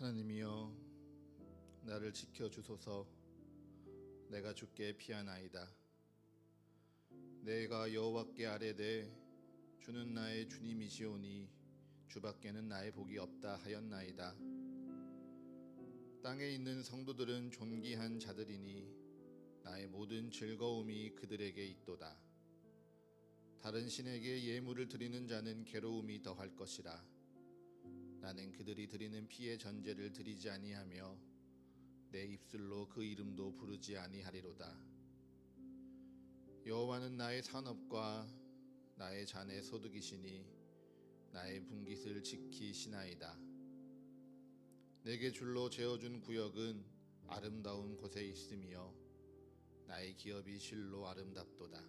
하나님이여, 나를 지켜주소서. 내가 주께 피하나이다. 내가 여호와께 아뢰되 주는 나의 주님이시오니 주밖에는 나의 복이 없다 하였나이다. 땅에 있는 성도들은 존귀한 자들이니 나의 모든 즐거움이 그들에게 있도다. 다른 신에게 예물을 드리는 자는 괴로움이 더할 것이라. 나는 그들이 드리는 피의 전제를 드리지 아니하며 내 입술로 그 이름도 부르지 아니하리로다. 여호와는 나의 산업과 나의 잔의 소득이시니 나의 분깃을 지키시나이다. 내게 줄로 재어준 구역은 아름다운 곳에 있으며 나의 기업이 실로 아름답도다.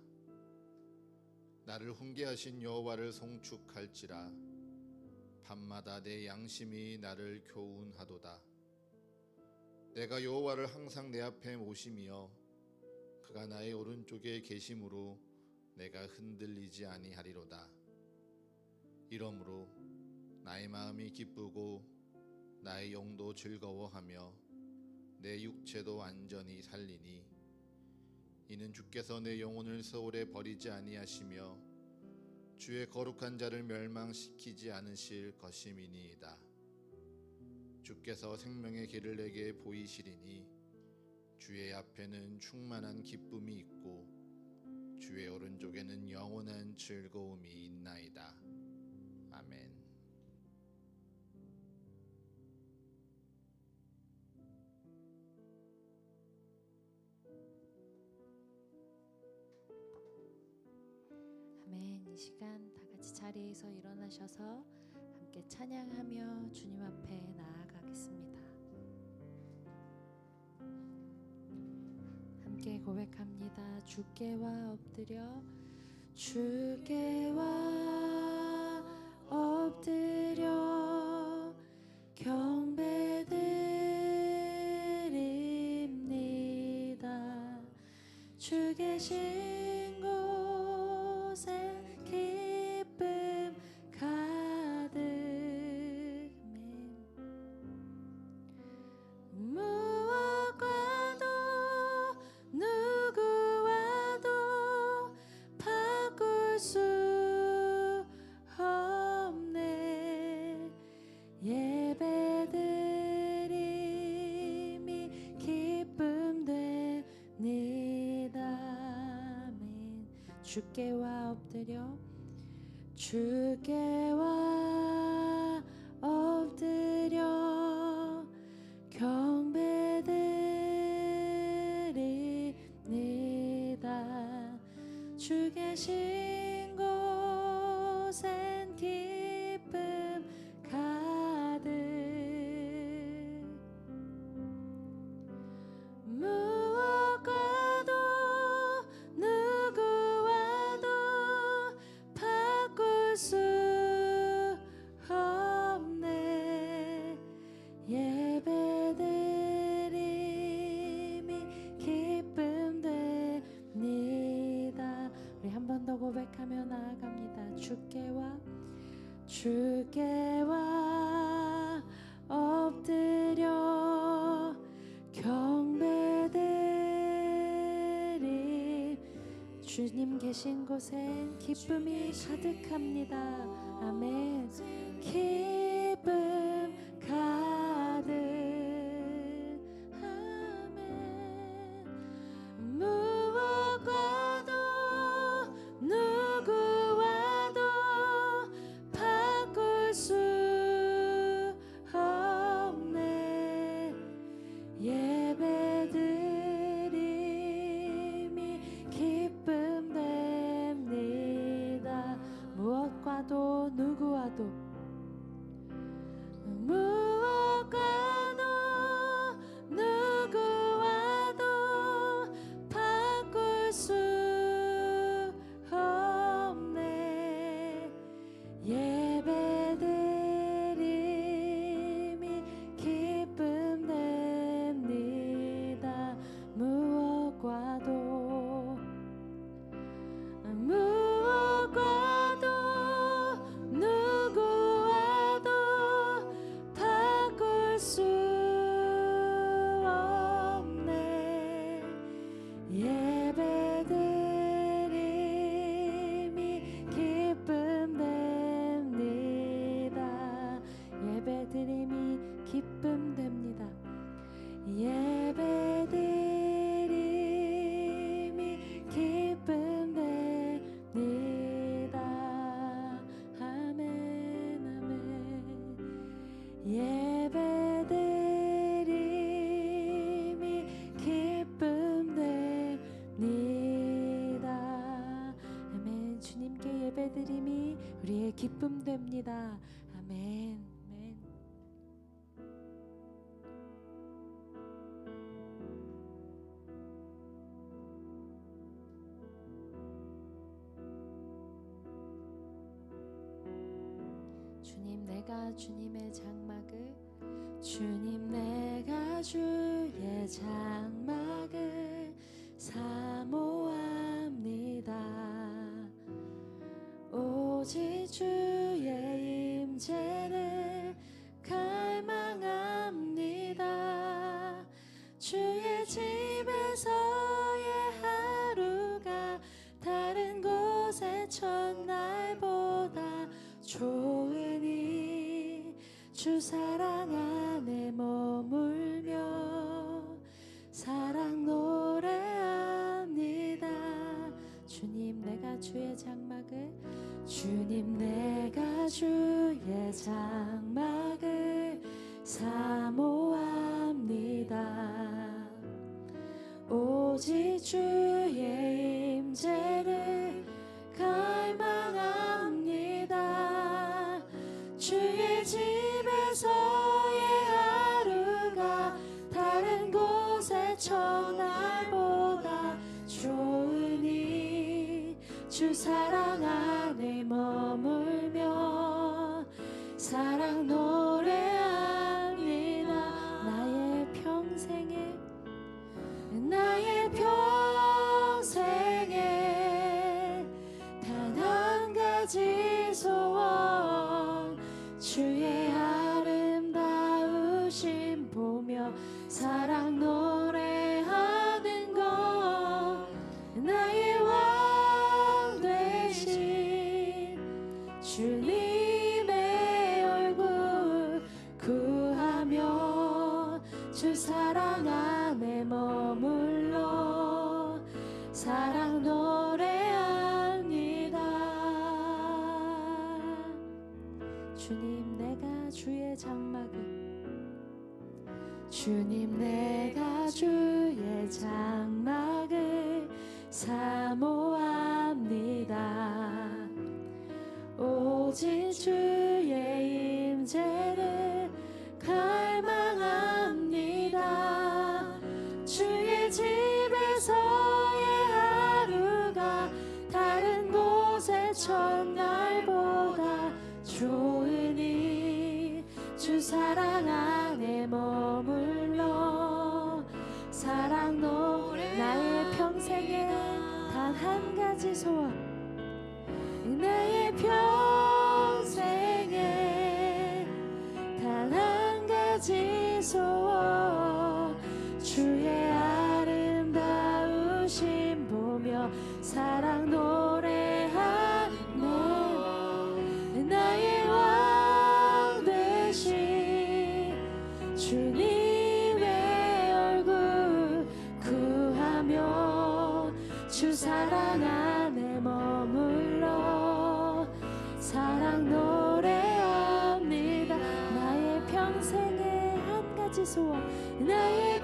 나를 훈계하신 여호와를 송축할지라. 밤마다 내 양심이 나를 교훈하도다. 내가 여호와를 항상 내 앞에 모시며 그가 나의 오른쪽에 계심으로 내가 흔들리지 아니하리로다. 이러므로 나의 마음이 기쁘고 나의 영도 즐거워하며 내 육체도 완전히 살리니 이는 주께서 내 영혼을 서울에 버리지 아니하시며 주의 거룩한 자를 멸망시키지 않으실 것임이니이다. 주께서 생명의 길을 내게 보이시리니 주의 앞에는 충만한 기쁨이 있고 주의 오른쪽에는 영원한 즐거움이 있나이다. 아멘. 아멘. 이 시간 다 같이 자리에서 일어나셔서 함께 찬양하며 주님 앞에 나아가겠습니다. 함께 고백합니다. 주께와 엎드려 주께와 엎드려 경배드립니다. 주 계신 곳에 기쁨 가득. 무엇과도 누구와도 바꿀 수 없네. 예배드림이 기쁨 됩니다. 아멘. 주께와 엎드려 주께와 엎드려 경배드립니다. 주 계신 곳엔 기쁨 가득. 무엇과도 누구와도 바꿀 수 없네. 예배드림이 기쁨 됩니다. 우리 한 번 더 고백하며 나아갑니다. 주께와 엎드려 경배드림. 주님 계신 곳엔 기쁨이 가득합니다. 아멘. 기쁨 가득. 아멘. 무엇과도 누구와도 바꿀 수 없네. 예배드림이 기쁨 됩니다. 무엇과도 누구와도 기쁨 됩니다. 예배드림이 기쁨 됩니다. 아멘 아멘. 예배드림이 기쁨 됩니다. 아멘. 주님께 예배드림이 우리의 기쁨 됩니다. 아멘. 아멘. 주님 내가 주님의 장막을 주님 내가 주의 장막을 사모합니다. 오직 주의 임재를 갈망합니다. 주의 집에서의 하루가 다른 곳의 첫날보다 좋으니 주 사랑 안에 머물며 사랑 노래합니다. 주님 내가 주의 장막을 주님 내가 주의 장막을 사모합니다. 오직 주의 임재를 갈망합니다. 주의 집에서의 하루가 다른 곳의 첫날보다 좋으니 주 사랑 안에 머물며 사랑 노래합니다. 나의 평생에 단 한 가지 소원 주의 아름다우심 보며 사랑 노래하는 것 나의 왕 되신 주님의 얼굴 구하며 주 사랑 안에 머물러 사랑 노래합니다. 주님 내가 주의 장막을 주님 내가 주의 장막을 사모합니다. 오직 주의 임재를 갈망합니다. 주의 집에서의 하루가 다른 곳의 첫날보다 좋으니 주 사랑 안에 머물러 사랑 노래 나의 평생에 단 한 가지 소원 나의 평생에 단 한 가지 소원 주의 아름다우심 보며 사랑 노래하네 나의 왕 되신 주님의 얼굴 구하며 주 사랑 안에 머물러 사랑 노래합니다. 나의 평생에 한 가지 소원 나의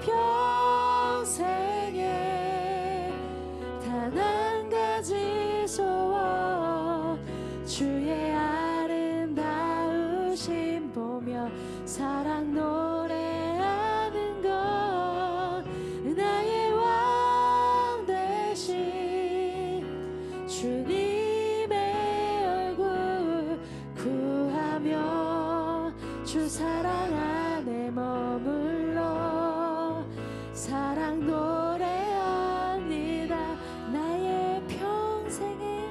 평생에 단 한 가지 소원 주의 아름다우심 보며 사랑 노래하는 것 나의 왕 되신 주님의 얼굴 구하며 주 사랑 안에 머물러 사랑 노래합니다. 나의 평생에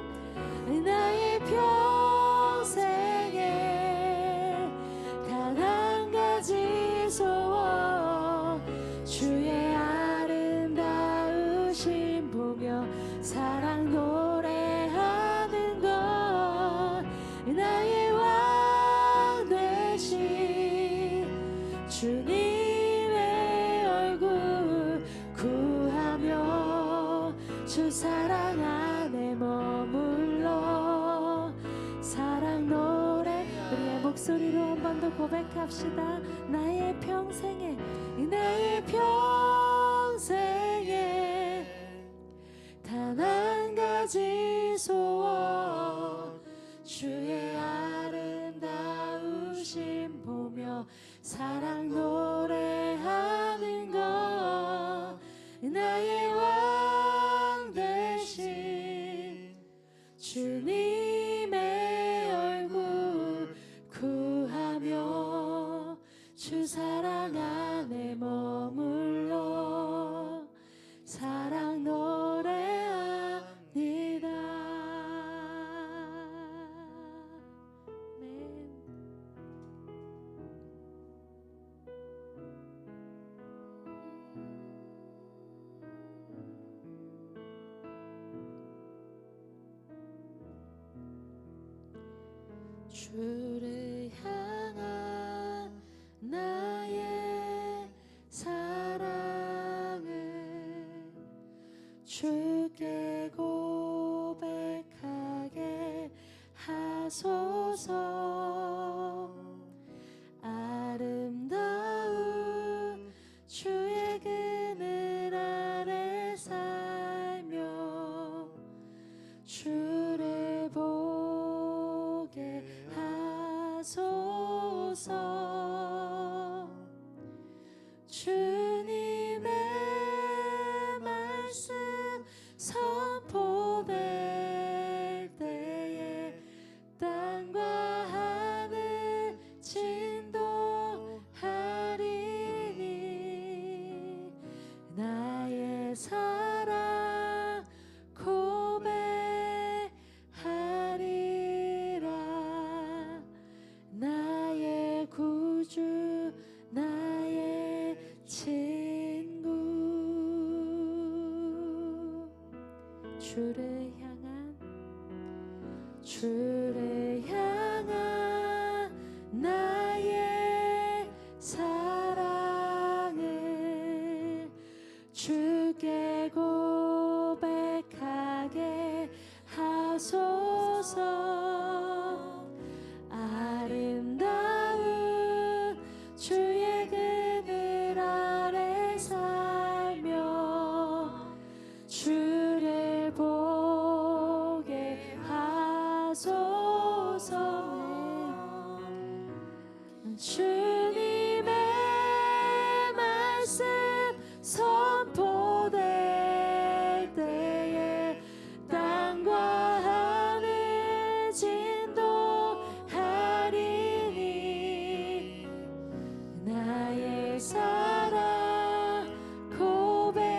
단 한 가지 소원 주의 아름다우심 보며 사랑 노래하는 것 나의 왕 되신 주님의 얼굴 구하며 주 사랑 안에 머물러 사랑 노래 우리의 목소리로 한 번 더 고백합시다. 나의 평생에 단 한 가지 소원 주의 아름다우심 보며 사랑 노래하는 것 나의 왕 대신 주님의 얼굴 구하며 주 사랑 안에 머물러 사랑 노래합니다. 주를 향한 나의 사랑을 주께 고백하게 하소서. 아름다운 주의 그늘 아래 살며 주를 보게 하소서. 주님의 말씀 선포될 때에 땅과 하늘 진동하리니 나의 사랑 고백하리라. 나의 구주 나의 친구. 주를 향한 나의 사랑을 주께 고백하게 하소서. 아름다운 주의 그늘 아래 살며 주를 보게 하소서. 주님의 말씀 선포될 때에 땅과 하늘 진동하리니 나의 사랑 고백하리라.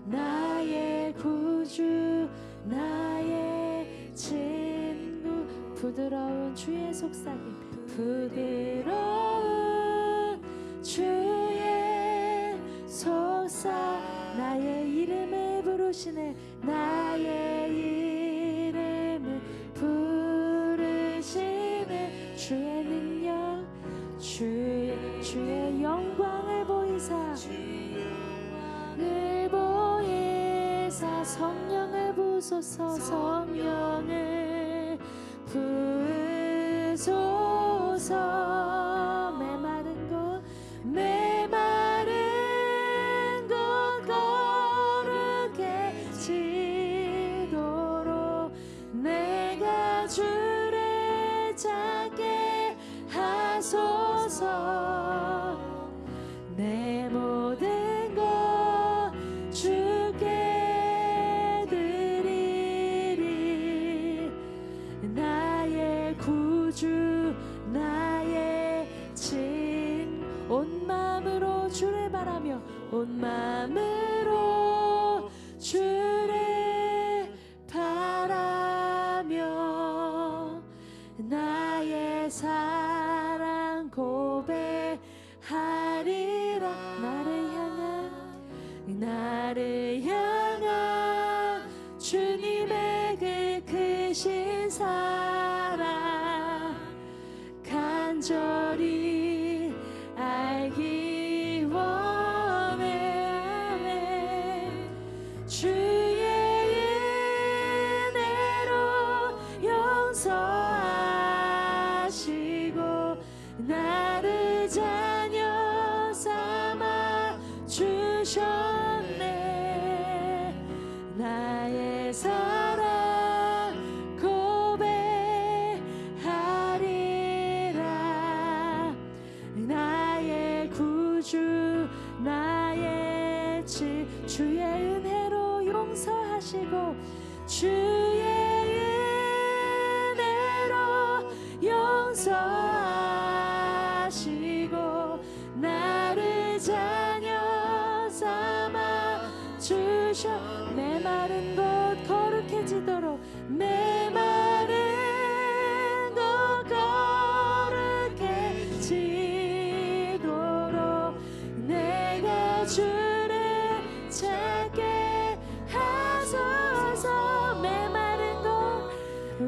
나의 구주 나의 친구. 부드러운 주의 속삭임. 부드러운 주의 속삭. 나의 이름을 부르시네. 나의 이름을 부르시네. 주의 능력 주의 영광을 보이사 성령을 부소서. 성령을 부소서. 메마른 곳 거룩해 지도록 내가 주를 찾게 하소서. 내 모든 것 주께 드리리. 나의 구주 나의 친. 온 마음으로 주를 바라며 온 마음으로 주를 바라며 나의 사랑 고백하리라. 나를 향한 주님의 그 크신 사랑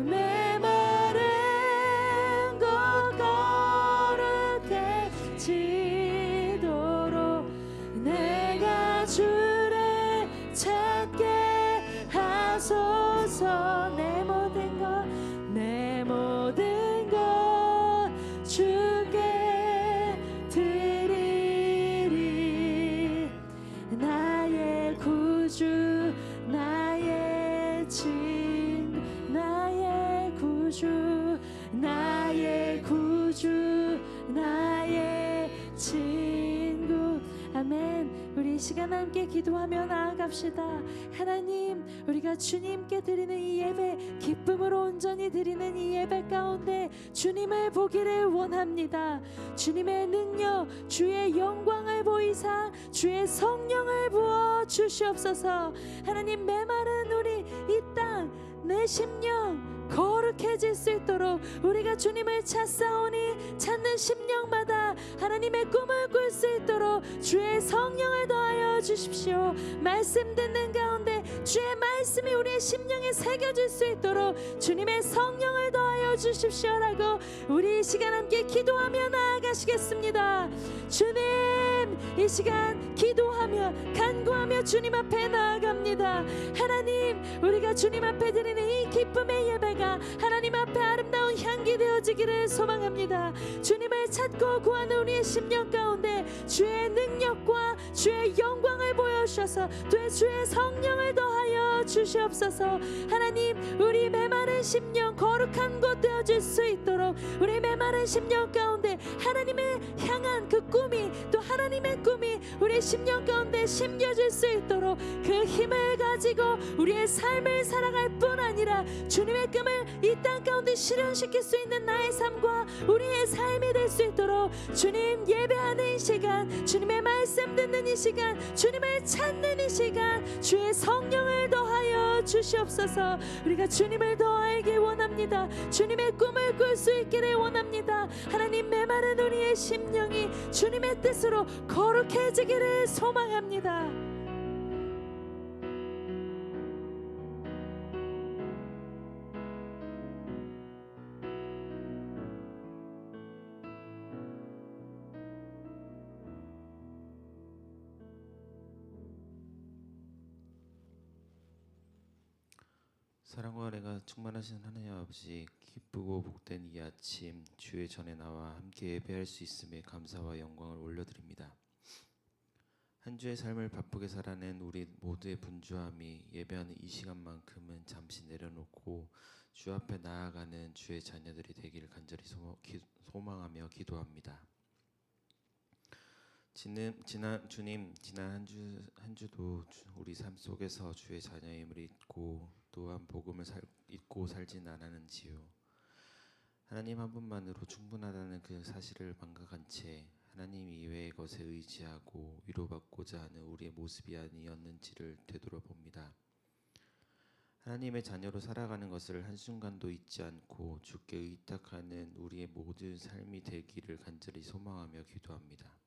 메마른 곳 거룩해지도록 내가 주를 찾게 하소서. 내 모든 것 주께 드리리. 나의 구주 나의 친구 나의 구주 나의 구주 나의 친구. 아멘. 우리 이 시간 함께 기도하며 나아갑시다. 하나님, 우리가 주님께 드리는 이 예배, 기쁨으로 온전히 드리는 이 예배 가운데 주님을 보기를 원합니다. 주님의 능력, 주의 영광을 보이사 주의 성령을 부어 주시옵소서. 하나님, 메마른 우리 이 땅, 내 심령 거룩해질 수 있도록 우리가 주님을 찾사오니 찾는 심령마다 하나님의 꿈을 꿀 수 있도록 주의 성령을 더하여 주십시오. 말씀 듣는 가운데 주의 말씀이 우리의 심령에 새겨질 수 있도록 주님의 성령을 더하여 주십시오라고 우리 이 시간 함께 기도하며 나아가시겠습니다. 주님, 이 시간 기도하며 간구하며 주님 앞에 나아갑니다. 하나님, 우리가 주님 앞에 드리는 이 기쁨의 예배가 하나님 앞에 아름다운 향기 되어지기를 소망합니다. 주님을 찾고 구하는 우리의 심령 가운데 주의 능력과 주의 영광을 보여주셔서 또 주의 성령을 더하여 주시옵소서. 하나님, 우리 메마른 심령 거룩한 곳 되어질 수 있도록 우리 메마른 심령 가운데 하나님을 향한 그 꿈이, 또 하나님의 꿈이 우리 심령 가운데 심겨질 수 있도록 그 힘을 가지고 우리의 삶을 살아갈 뿐 아니라 주님의 꿈을 이 땅 가운데 실현시킬 수 있는 나의 삶과 우리의 삶이 될 수 있도록 주님 예배하는 이 시간, 주님의 말씀 듣는 이 시간, 주님을 찾는 이 시간 주의 성령을 더하여 주시옵소서. 우리가 주님을 더 알기 원합니다. 주님의 꿈을 꿀 수 있기를 원합니다. 하나님, 메마른 우리의 심령이 주님의 뜻으로 거룩해지기를 소망합니다. 사랑과 은혜가 충만하신 하나님 아버지, 기쁘고 복된 이 아침 주의 전에 나와 함께 예배할 수 있음에 감사와 영광을 올려드립니다. 한 주의 삶을 바쁘게 살아낸 우리 모두의 분주함이 예배하는 이 시간만큼은 잠시 내려놓고 주 앞에 나아가는 주의 자녀들이 되기를 간절히 소망하며 기도합니다. 주님, 지난 한 주도 우리 삶 속에서 주의 자녀임을 잊고 또한 복음을 잊고 살진 않았는지요. 하나님 한 분만으로 충분하다는 그 사실을 망각한 채 하나님 이외의 것에 의지하고 위로받고자 하는 우리의 모습이 아니었는지를 되돌아봅니다. 하나님의 자녀로 살아가는 것을 한순간도 잊지 않고 주께 의탁하는 우리의 모든 삶이 되기를 간절히 소망하며 기도합니다.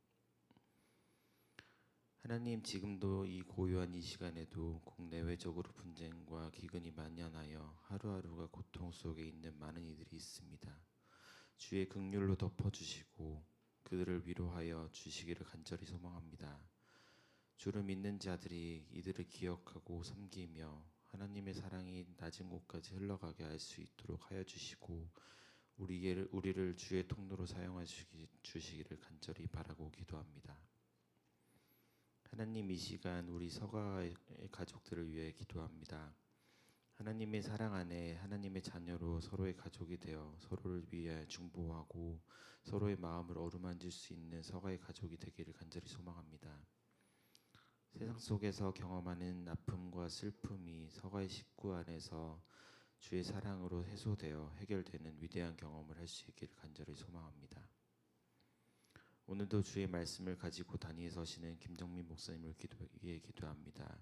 하나님, 지금도 이 고요한 이 시간에도 국내외적으로 분쟁과 기근이 만연하여 하루하루가 고통 속에 있는 많은 이들이 있습니다. 주의 긍휼로 덮어주시고 그들을 위로하여 주시기를 간절히 소망합니다. 주를 믿는 자들이 이들을 기억하고 섬기며 하나님의 사랑이 낮은 곳까지 흘러가게 할 수 있도록 하여 주시고 우리를 주의 통로로 사용하시기를 간절히 바라고 기도합니다. 하나님, 이 시간 우리 서가의 가족들을 위해 기도합니다. 하나님의 사랑 안에 하나님의 자녀로 서로의 가족이 되어 서로를 위해 중보하고 서로의 마음을 어루만질 수 있는 서가의 가족이 되기를 간절히 소망합니다. 세상 속에서 경험하는 아픔과 슬픔이 서가의 식구 안에서 주의 사랑으로 해소되어 해결되는 위대한 경험을 할 수 있기를 간절히 소망합니다. 오늘도 주의 말씀을 가지고 단위에 서시는 김정민 목사님을 위해 기도합니다.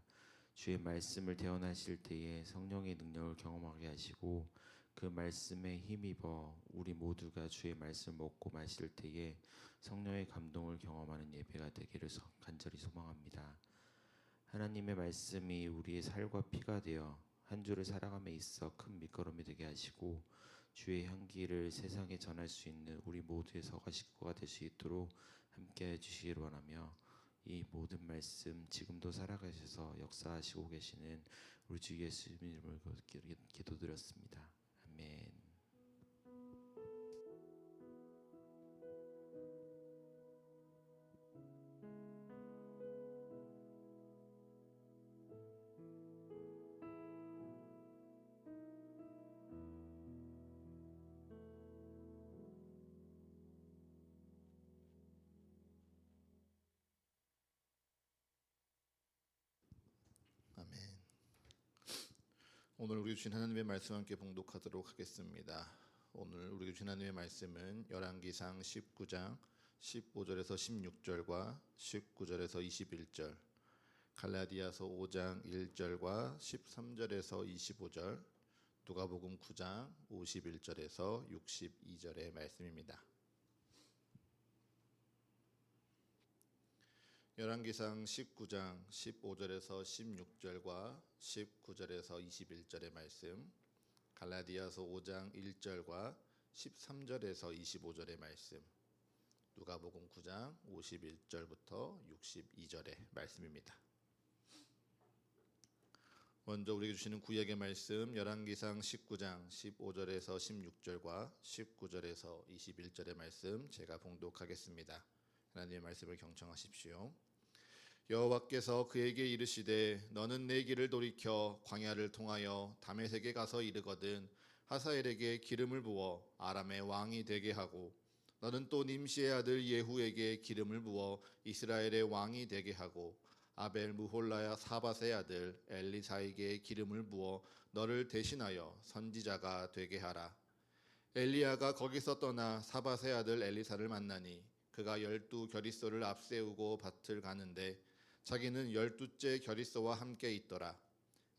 주의 말씀을 대언하실 때에 성령의 능력을 경험하게 하시고 그 말씀에 힘입어 우리 모두가 주의 말씀을 먹고 마실 때에 성령의 감동을 경험하는 예배가 되기를 간절히 소망합니다. 하나님의 말씀이 우리의 살과 피가 되어 한 주를 살아감에 있어 큰 밑거름이 되게 하시고 주의 향기를 세상에 전할 수 있는 우리 모두의 서가 식구가 될 수 있도록 함께해 주시기를 원하며 이 모든 말씀 지금도 살아가셔서 역사하시고 계시는 우리 주 예수님 이름으로 기도드렸습니다. 아멘. 아멘. 오늘 우리 주신 하나님의 말씀 함께 봉독하도록 하겠습니다. 오늘 우리 주신 하나님의 말씀은 열왕기상 19장 15절에서 16절과 19절에서 21절, 갈라디아서 5장 1절과 13절에서 25절, 누가복음 9장 51절에서 62절의 말씀입니다. 열왕기상 19장 15절에서 16절과 19절에서 21절의 말씀, 갈라디아서 5장 1절과 13절에서 25절의 말씀, 누가복음 9장 51절부터 62절의 말씀입니다. 먼저 우리에게 주시는 구약의 말씀, 열왕기상 19장 15절에서 16절과 19절에서 21절의 말씀 제가 봉독하겠습니다. 하나님의 말씀을 경청하십시오. 여호와께서 그에게 이르시되 너는 내 길을 돌이켜 광야를 통하여 다메섹에 가서 이르거든 하사엘에게 기름을 부어 아람의 왕이 되게 하고 너는 또 님시의 아들 예후에게 기름을 부어 이스라엘의 왕이 되게 하고 아벨 무홀라야 사밧의 아들 엘리사에게 기름을 부어 너를 대신하여 선지자가 되게 하라. 엘리야가 거기서 떠나 사밧의 아들 엘리사를 만나니 그가 12 겨리소를 앞세우고 밭을 가는데 자기는 12째 겨리소와 함께 있더라.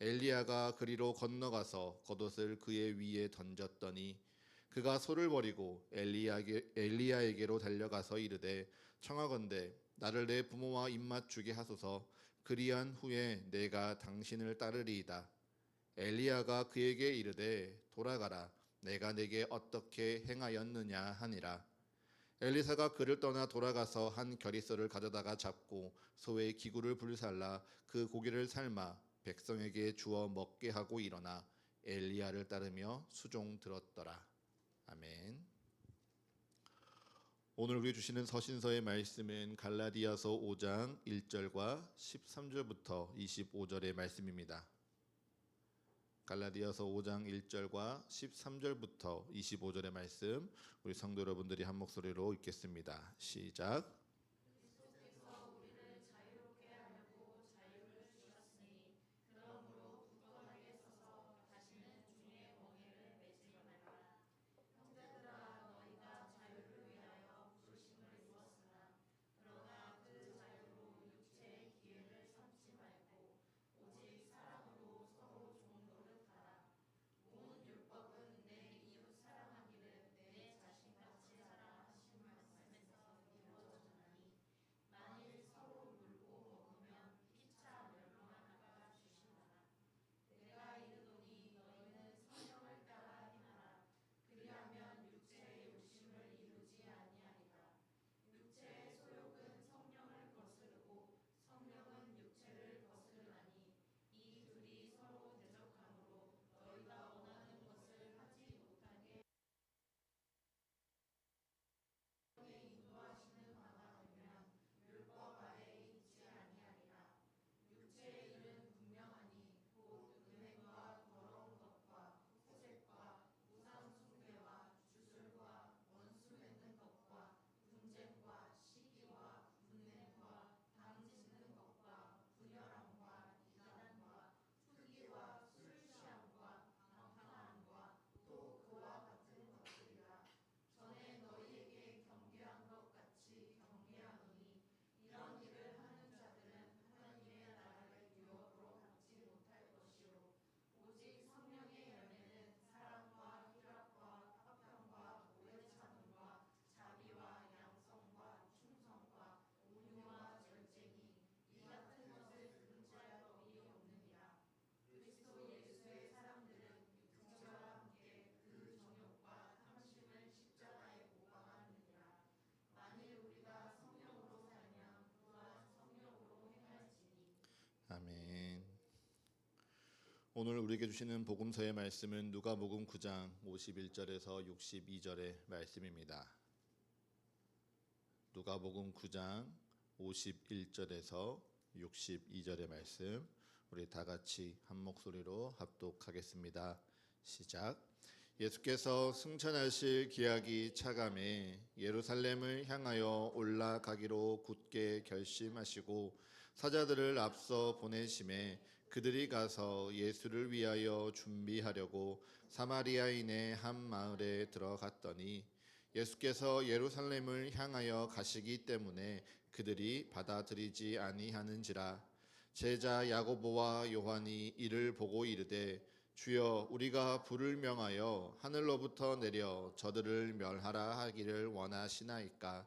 엘리야가 그리로 건너가서 겉옷을 그의 위에 던졌더니 그가 소를 버리고 엘리야에게로 달려가서 이르되 청하건대 나를 내 부모와 입맞추게 하소서. 그리한 후에 내가 당신을 따르리이다. 엘리야가 그에게 이르되 돌아가라. 내가 내게 어떻게 행하였느냐 하니라. 엘리사가 그를 떠나 돌아가서 한 겨리소를 가져다가 잡고 소의 기구를 불살라 그 고기를 삶아 백성에게 주어 먹게 하고 일어나 엘리야를 따르며 수종 들었더라. 아멘. 오늘 우리 주시는 서신서의 말씀은 갈라디아서 5장 1절과 13절부터 25절의 말씀입니다. 갈라디아서 5장 1절과 13절부터 25절의 말씀 우리 성도 여러분들이 한 목소리로 읽겠습니다. 시작. 오늘 우리에게 주시는 복음서의 말씀은 누가복음 9장 51절에서 62절의 말씀입니다. 누가복음 9장 51절에서 62절의 말씀, 우리 다 같이 한 목소리로 합독하겠습니다. 시작. 예수께서 승천하실 기약이 차감해 예루살렘을 향하여 올라가기로 굳게 결심하시고 사자들을 앞서 보내심에 그들이 가서 예수를 위하여 준비하려고 사마리아인의 한 마을에 들어갔더니 예수께서 예루살렘을 향하여 가시기 때문에 그들이 받아들이지 아니하는지라. 제자 야고보와 요한이 이를 보고 이르되 주여, 우리가 불을 명하여 하늘로부터 내려 저들을 멸하라 하기를 원하시나이까.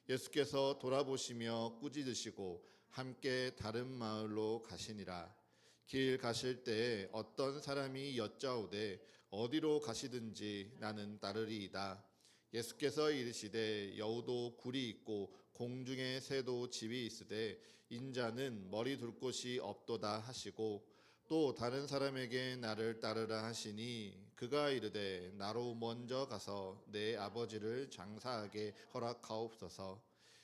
예수께서 돌아보시며 꾸짖으시고 함께 다른 마을로 가시니라. 길 가실 때에 어떤 사람이 여짜오되 어디로 가시든지 나는 따르리이다. 예수께서 이르시되 여우도 굴이 있고 공중에 새도 집이 있으되 인자는 머리 둘 곳이 없도다 하시고, 또 다른 사람에게 나를 따르라 하시니 그가 이르되 나로 먼저 가서 내 아버지를 장사하게 허락하옵소서.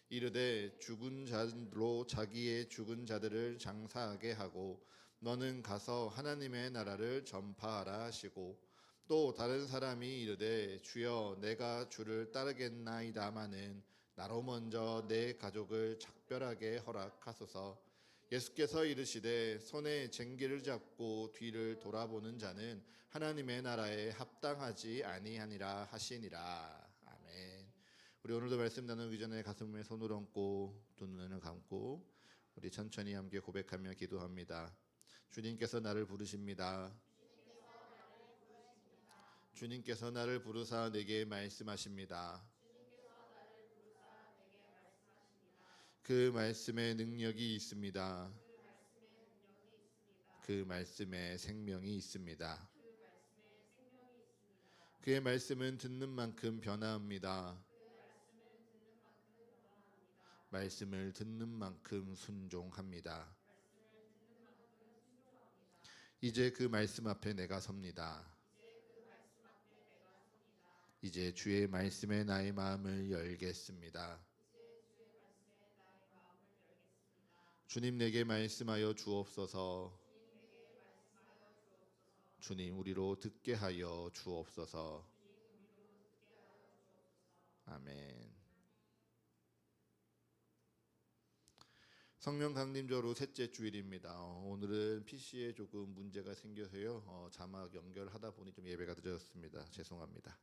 이르되 죽은 자로 자기의 죽은 자들을 장사하게 하고 너는 가서 하나님의 나라를 전파하라 하시고, 또 다른 사람이 이르되 주여, 내가 주를 따르겠나이다마는 나로 먼저 내 가족을 작별하게 허락하소서. 예수께서 이르시되 손에 쟁기를 잡고 뒤를 돌아보는 자는 하나님의 나라에 합당하지 아니하니라 하시니라. 아멘. 우리 오늘도 말씀 나누기 전에 가슴에 손을 얹고 두 눈을 감고 우리 천천히 함께 고백하며 기도합니다. 주님께서 나를 부르십니다. 주님께서 나를 부르사 내게 말씀하십니다. 그 말씀에 능력이 있습니다. 그 말씀에 생명이 있습니다. 그의 말씀은 듣는 만큼 변화합니다. 말씀을 듣는 만큼 순종합니다. 이제 그 말씀 앞에 내가 섭니다. 이제 주의 말씀에 나의 마음을 열겠습니다. 주님, 내게 말씀하여 주옵소서. 주님, 우리로 듣게 하여 주옵소서. 아멘. 성령 강림절로 셋째 주일입니다. 오늘은 PC에 조금 문제가 생겨서요. 자막 연결하다 보니 좀 예배가 늦어졌습니다. 죄송합니다.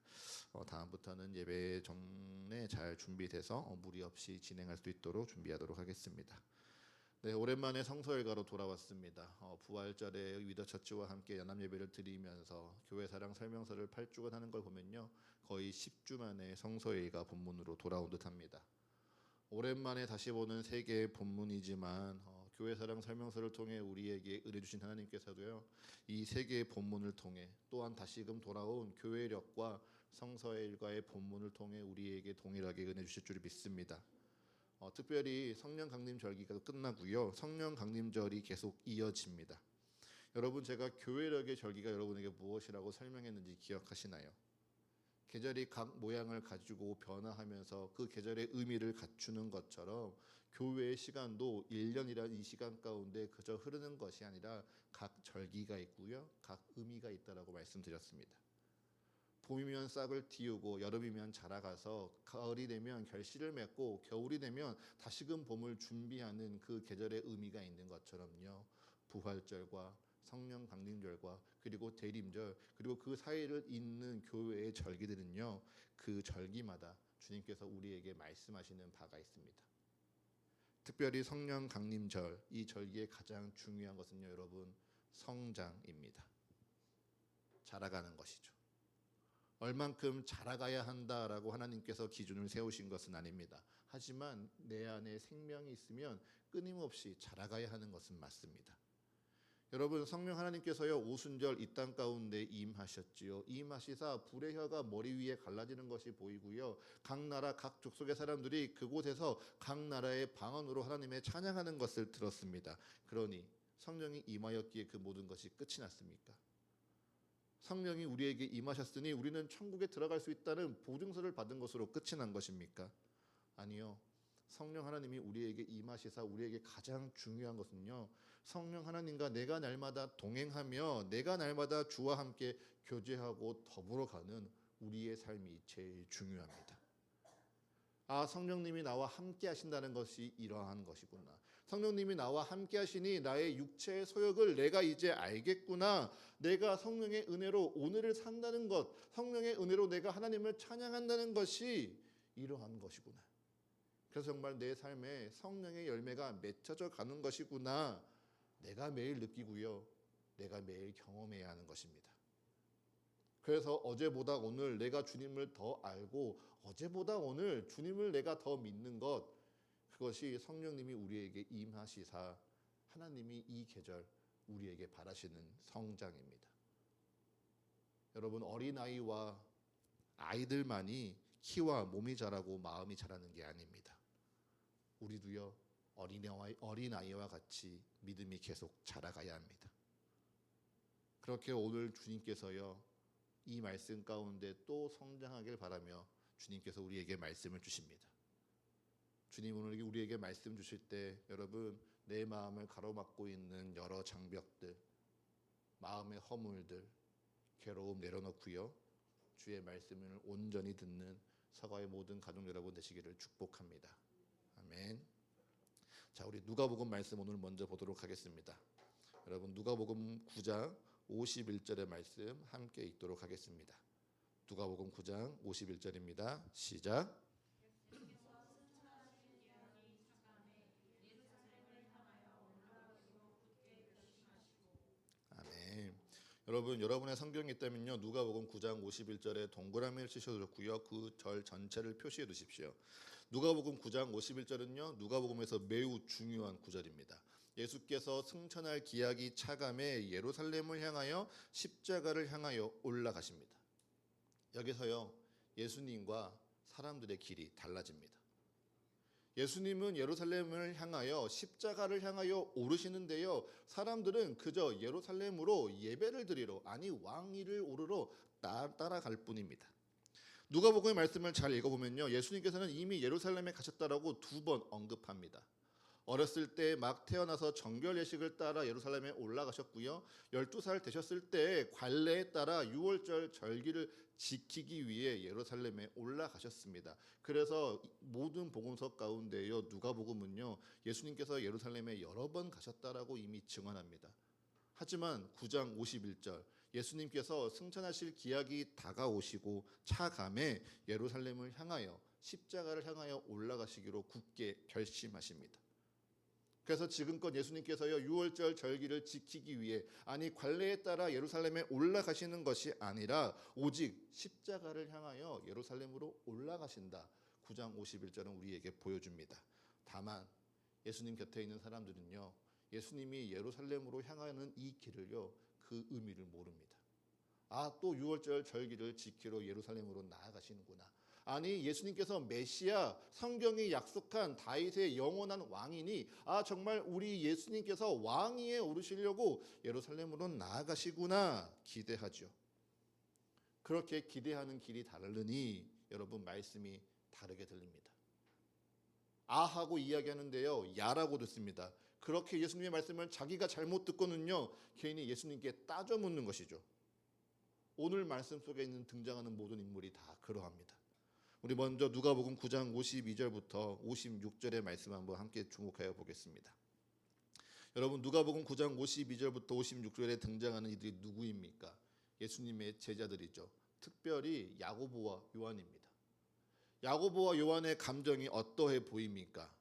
다음부터는 예배 전에 잘 준비돼서 무리 없이 진행할 수 있도록 준비하도록 하겠습니다. 네, 오랜만에 성서일가로 돌아왔습니다. 부활절에 위더처치와 함께 연합 예배를 드리면서 교회 사랑 설명서를 8주간 하는 걸 보면요, 거의 10주 만에 성서일가 본문으로 돌아온 듯합니다. 오랜만에 다시 보는 세 개의 본문이지만 교회 사랑 설명서를 통해 우리에게 은혜 주신 하나님께서도요, 이 세 개의 본문을 통해 또한 다시금 돌아온 교회력과 성서일가의 본문을 통해 우리에게 동일하게 은혜 주실 줄 믿습니다. 특별히 성령 강림 절기가 끝나고요, 성령 강림절이 계속 이어집니다. 여러분, 제가 교회력의 절기가 여러분에게 무엇이라고 설명했는지 기억하시나요? 계절이 각 모양을 가지고 변화하면서 그 계절의 의미를 갖추는 것처럼 교회의 시간도 1년이란 이 시간 가운데 그저 흐르는 것이 아니라 각 절기가 있고요, 각 의미가 있다라고 말씀드렸습니다. 봄이면 싹을 틔우고 여름이면 자라가서 가을이 되면 결실을 맺고 겨울이 되면 다시금 봄을 준비하는 그 계절의 의미가 있는 것처럼요, 부활절과 성령 강림절과 그리고 대림절, 그리고 그 사이를 잇는 교회의 절기들은요, 그 절기마다 주님께서 우리에게 말씀하시는 바가 있습니다. 특별히 성령 강림절, 이 절기의 가장 중요한 것은요, 여러분, 성장입니다. 자라가는 것이죠. 얼만큼 자라가야 한다라고 하나님께서 기준을 세우신 것은 아닙니다. 하지만 내 안에 생명이 있으면 끊임없이 자라가야 하는 것은 맞습니다. 여러분, 성령 하나님께서요, 오순절 이 땅 가운데 임하셨지요. 임하시사 불의 혀가 머리 위에 갈라지는 것이 보이고요, 각 나라 각 족속의 사람들이 그곳에서 각 나라의 방언으로 하나님의 찬양하는 것을 들었습니다. 그러니 성령이 임하였기에 그 모든 것이 끝이 났습니까? 성령이 우리에게 임하셨으니 우리는 천국에 들어갈 수 있다는 보증서를 받은 것으로 끝이 난 것입니까? 아니요. 성령 하나님이 우리에게 임하시사 우리에게 가장 중요한 것은요, 성령 하나님과 내가 날마다 동행하며 내가 날마다 주와 함께 교제하고 더불어가는 우리의 삶이 제일 중요합니다. 아, 성령님이 나와 함께 하신다는 것이 이러한 것이구나. 성령님이 나와 함께 하시니 나의 육체의 소욕을 내가 이제 알겠구나. 내가 성령의 은혜로 오늘을 산다는 것, 성령의 은혜로 내가 하나님을 찬양한다는 것이 이러한 것이구나. 그래서 정말 내 삶에 성령의 열매가 맺혀져 가는 것이구나. 내가 매일 느끼고요, 내가 매일 경험해야 하는 것입니다. 그래서 어제보다 오늘 내가 주님을 더 알고 어제보다 오늘 주님을 내가 더 믿는 것, 그것이 성령님이 우리에게 임하시사 하나님이 이 계절 우리에게 바라시는 성장입니다. 여러분, 어린아이와 아이들만이 키와 몸이 자라고 마음이 자라는 게 아닙니다. 우리도요, 어린아이와 같이 믿음이 계속 자라가야 합니다. 그렇게 오늘 주님께서요, 이 말씀 가운데 또 성장하길 바라며 주님께서 우리에게 말씀을 주십니다. 주님 오늘 우리에게 말씀 주실 때 여러분, 내 마음을 가로막고 있는 여러 장벽들, 마음의 허물들, 괴로움 내려놓고요, 주의 말씀을 온전히 듣는 서가의 모든 가족 여러분 되시기를 축복합니다. 아멘. 자, 우리 누가복음 말씀 오늘 먼저 보도록 하겠습니다. 여러분, 누가복음 9장 51절의 말씀 함께 읽도록 하겠습니다. 누가복음 9장 51절입니다. 시작. 아멘. 여러분, 여러분의 성경이 있다면요, 누가복음 9장 51절에 동그라미를 치셔도 좋고요, 그 절 전체를 표시해 두십시오. 누가복음 9장 51절은요, 누가복음에서 매우 중요한 구절입니다. 예수께서 승천할 기약이 차감해 예루살렘을 향하여 십자가를 향하여 올라가십니다. 여기서요, 예수님과 사람들의 길이 달라집니다. 예수님은 예루살렘을 향하여 십자가를 향하여 오르시는데요, 사람들은 그저 예루살렘으로 예배를 드리러, 아니 왕위를 오르러 따라갈 뿐입니다. 누가복음의 말씀을 잘 읽어보면요, 예수님께서는 이미 예루살렘에 가셨다라고 2번 언급합니다. 어렸을 때 막 태어나서 정결 예식을 따라 예루살렘에 올라가셨고요, 12살 되셨을 때 관례에 따라 유월절 절기를 지키기 위해 예루살렘에 올라가셨습니다. 그래서 모든 복음서 가운데요, 누가복음은요, 예수님께서 예루살렘에 여러 번 가셨다라고 이미 증언합니다. 하지만 9장 51절, 예수님께서 승천하실 기약이 다가오시고 차감해 예루살렘을 향하여 십자가를 향하여 올라가시기로 굳게 결심하십니다. 그래서 지금껏 예수님께서요, 유월절 절기를 지키기 위해, 아니 관례에 따라 예루살렘에 올라가시는 것이 아니라 오직 십자가를 향하여 예루살렘으로 올라가신다, 9장 51절은 우리에게 보여줍니다. 다만 예수님 곁에 있는 사람들은요, 예수님이 예루살렘으로 향하는 이 길을요, 그 의미를 모릅니다. 아, 또 유월절 절기를 지키러 예루살렘으로 나아가시는구나. 아니, 예수님께서 메시아, 성경이 약속한 다윗의 영원한 왕이니, 아 정말 우리 예수님께서 왕위에 오르시려고 예루살렘으로 나아가시구나 기대하죠. 그렇게 기대하는 길이 다르니 여러분, 말씀이 다르게 들립니다. 아 하고 이야기하는데요, 야라고 듣습니다. 그렇게 예수님의 말씀을 자기가 잘못 듣고는요, 괜히 예수님께 따져 묻는 것이죠. 오늘 말씀 속에 있는 등장하는 모든 인물이 다 그러합니다. 우리 먼저 누가복음 9장 52절부터 56절의 말씀 한번 함께 주목하여 보겠습니다. 여러분, 누가복음 9장 52절부터 56절에 등장하는 이들이 누구입니까? 예수님의 제자들이죠. 특별히 야고보와 요한입니다. 야고보와 요한의 감정이 어떠해 보입니까?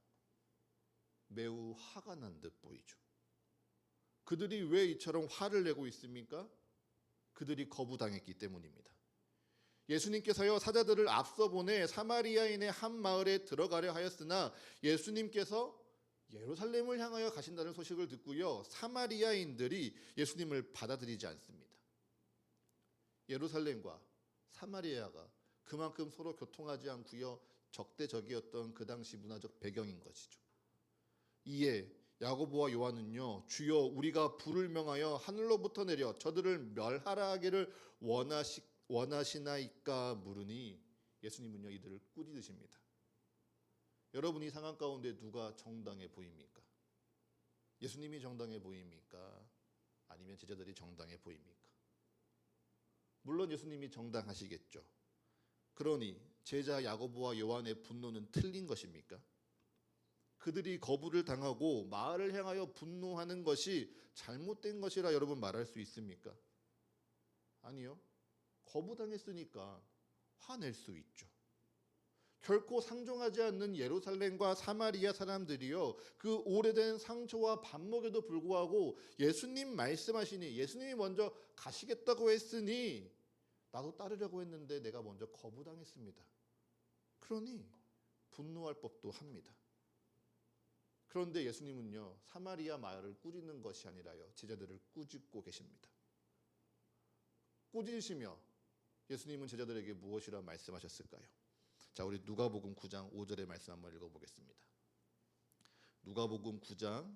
매우 화가 난 듯 보이죠. 그들이 왜 이처럼 화를 내고 있습니까? 그들이 거부당했기 때문입니다. 예수님께서요, 사자들을 앞서 보내 사마리아인의 한 마을에 들어가려 하였으나 예수님께서 예루살렘을 향하여 가신다는 소식을 듣고요, 사마리아인들이 예수님을 받아들이지 않습니다. 예루살렘과 사마리아가 그만큼 서로 교통하지 않고요, 적대적이었던 그 당시 문화적 배경인 것이죠. 이에 야고보와 요한은요, 주여 우리가 불을 명하여 하늘로부터 내려 저들을 멸하라 하기를 원하시나이까 물으니 예수님은요 이들을 꾸짖으십니다. 여러분, 이 상황 가운데 누가 정당해 보입니까? 예수님이 정당해 보입니까? 아니면 제자들이 정당해 보입니까? 물론 예수님이 정당하시겠죠. 그러니 제자 야고보와 요한의 분노는 틀린 것입니까? 그들이 거부를 당하고 마을을 향하여 분노하는 것이 잘못된 것이라 여러분 말할 수 있습니까? 아니요. 거부당했으니까 화낼 수 있죠. 결코 상종하지 않는 예루살렘과 사마리아 사람들이요, 그 오래된 상처와 반목에도 불구하고 예수님 말씀하시니, 예수님이 먼저 가시겠다고 했으니 나도 따르려고 했는데 내가 먼저 거부당했습니다. 그러니 분노할 법도 합니다. 그런데 예수님은요, 사마리아 마을을 꾸짖는 것이 아니라요, 제자들을 꾸짖고 계십니다. 꾸짖으시며 예수님은 제자들에게 무엇이라 말씀하셨을까요? 자, 우리 누가복음 9장 5절의 말씀 한번 읽어보겠습니다. 누가복음 9장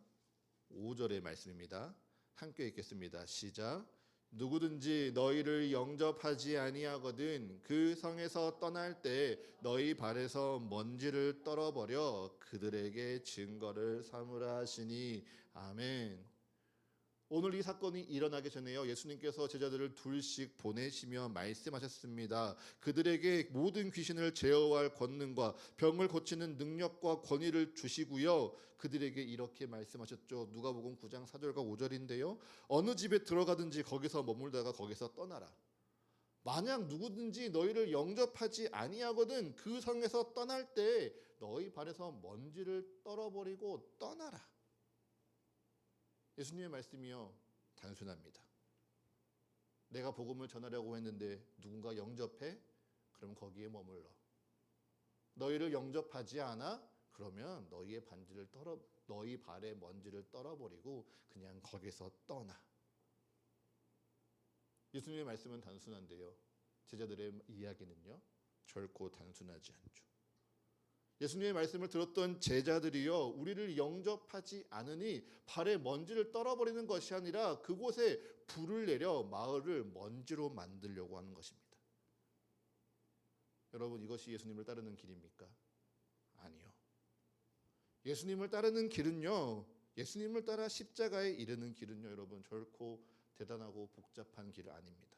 5절의 말씀입니다. 함께 읽겠습니다. 시작. 누구든지 너희를 영접하지 아니하거든 그 성에서 떠날 때 너희 발에서 먼지를 떨어버려 그들에게 증거를 삼으라 하시니 아멘. 오늘 이 사건이 일어나기 전에요, 예수님께서 제자들을 둘씩 보내시며 말씀하셨습니다. 그들에게 모든 귀신을 제어할 권능과 병을 고치는 능력과 권위를 주시고요, 그들에게 이렇게 말씀하셨죠. 누가복음 9장 4절과 5절인데요. 어느 집에 들어가든지 거기서 머물다가 거기서 떠나라. 만약 누구든지 너희를 영접하지 아니하거든 그 성에서 떠날 때 너희 발에서 먼지를 떨어버리고 떠나라. 예수님의 말씀이요, 단순합니다. 내가 복음을 전하려고 했는데 누군가 영접해? 그럼 거기에 머물러. 너희를 영접하지 않아? 그러면 너희 발에 먼지를 떨어버리고 그냥 거기서 떠나. 예수님의 말씀은 단순한데요, 제자들의 이야기는요 결코 단순하지 않죠. 예수님의 말씀을 들었던 제자들이요, 우리를 영접하지 않으니 발에 먼지를 떨어버리는 것이 아니라 그곳에 불을 내려 마을을 먼지로 만들려고 하는 것입니다. 여러분, 이것이 예수님을 따르는 길입니까? 아니요. 예수님을 따르는 길은요, 예수님을 따라 십자가에 이르는 길은요, 여러분 결코 대단하고 복잡한 길 아닙니다.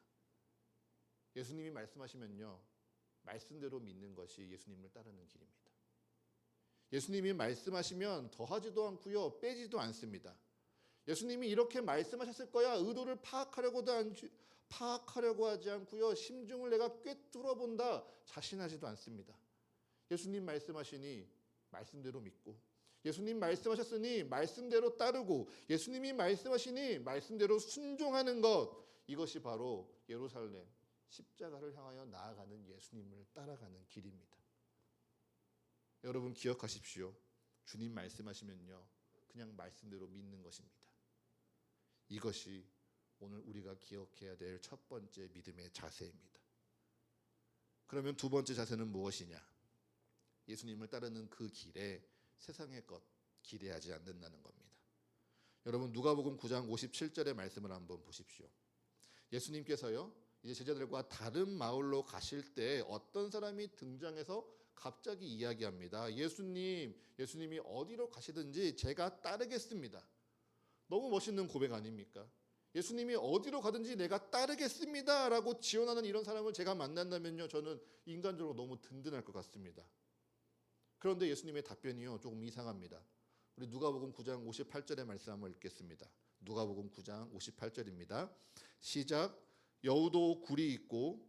예수님이 말씀하시면요, 말씀대로 믿는 것이 예수님을 따르는 길입니다. 예수님이 말씀하시면 더하지도 않고요, 빼지도 않습니다. 예수님이 이렇게 말씀하셨을 거야 의도를 파악하려고 하지 않고요, 심중을 내가 꿰뚫어 본다 자신하지도 않습니다. 예수님 말씀하시니 말씀대로 믿고, 예수님 말씀하셨으니 말씀대로 따르고, 예수님이 말씀하시니 말씀대로 순종하는 것, 이것이 바로 예루살렘 십자가를 향하여 나아가는 예수님을 따라가는 길입니다. 여러분 기억하십시오. 주님 말씀하시면요, 그냥 말씀대로 믿는 것입니다. 이것이 오늘 우리가 기억해야 될 첫 번째 믿음의 자세입니다. 그러면 두 번째 자세는 무엇이냐? 예수님을 따르는 그 길에 세상의 것 기대하지 않는다는 겁니다. 여러분 누가복음 9장 57절의 말씀을 한번 보십시오. 예수님께서요, 이제 제자들과 다른 마을로 가실 때 어떤 사람이 등장해서 갑자기 이야기합니다. 예수님이 어디로 가시든지 제가 따르겠습니다. 너무 멋있는 고백 아닙니까? 예수님이 어디로 가든지 내가 따르겠습니다 라고 지원하는 이런 사람을 제가 만난다면요, 저는 인간적으로 너무 든든할 것 같습니다. 그런데 예수님의 답변이요, 조금 이상합니다. 우리 누가복음 9장 58절의 말씀 한번 읽겠습니다. 누가복음 9장 58절입니다. 시작. 여우도 굴이 있고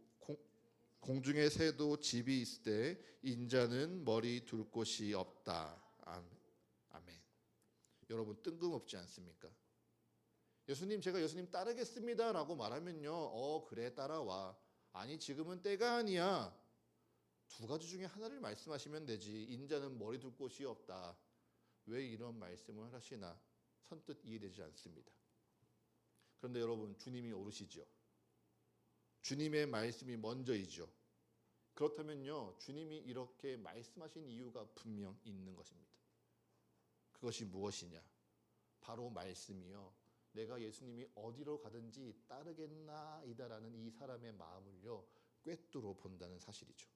공중에 새도 집이 있을 때 인자는 머리 둘 곳이 없다. 아멘. 여러분 뜬금없지 않습니까? 예수님, 제가 예수님 따르겠습니다 라고 말하면요, 그래 따라와. 아니 지금은 때가 아니야. 두 가지 중에 하나를 말씀하시면 되지. 인자는 머리 둘 곳이 없다. 왜 이런 말씀을 하시나 선뜻 이해되지 않습니다. 그런데 여러분, 주님이 옳으시죠. 주님의 말씀이 먼저이죠. 그렇다면요, 주님이 이렇게 말씀하신 이유가 분명 있는 것입니다. 그것이 무엇이냐? 바로 말씀이요. 내가 예수님이 어디로 가든지 따르겠나이다라는 이 사람의 마음을요 꿰뚫어 본다는 사실이죠.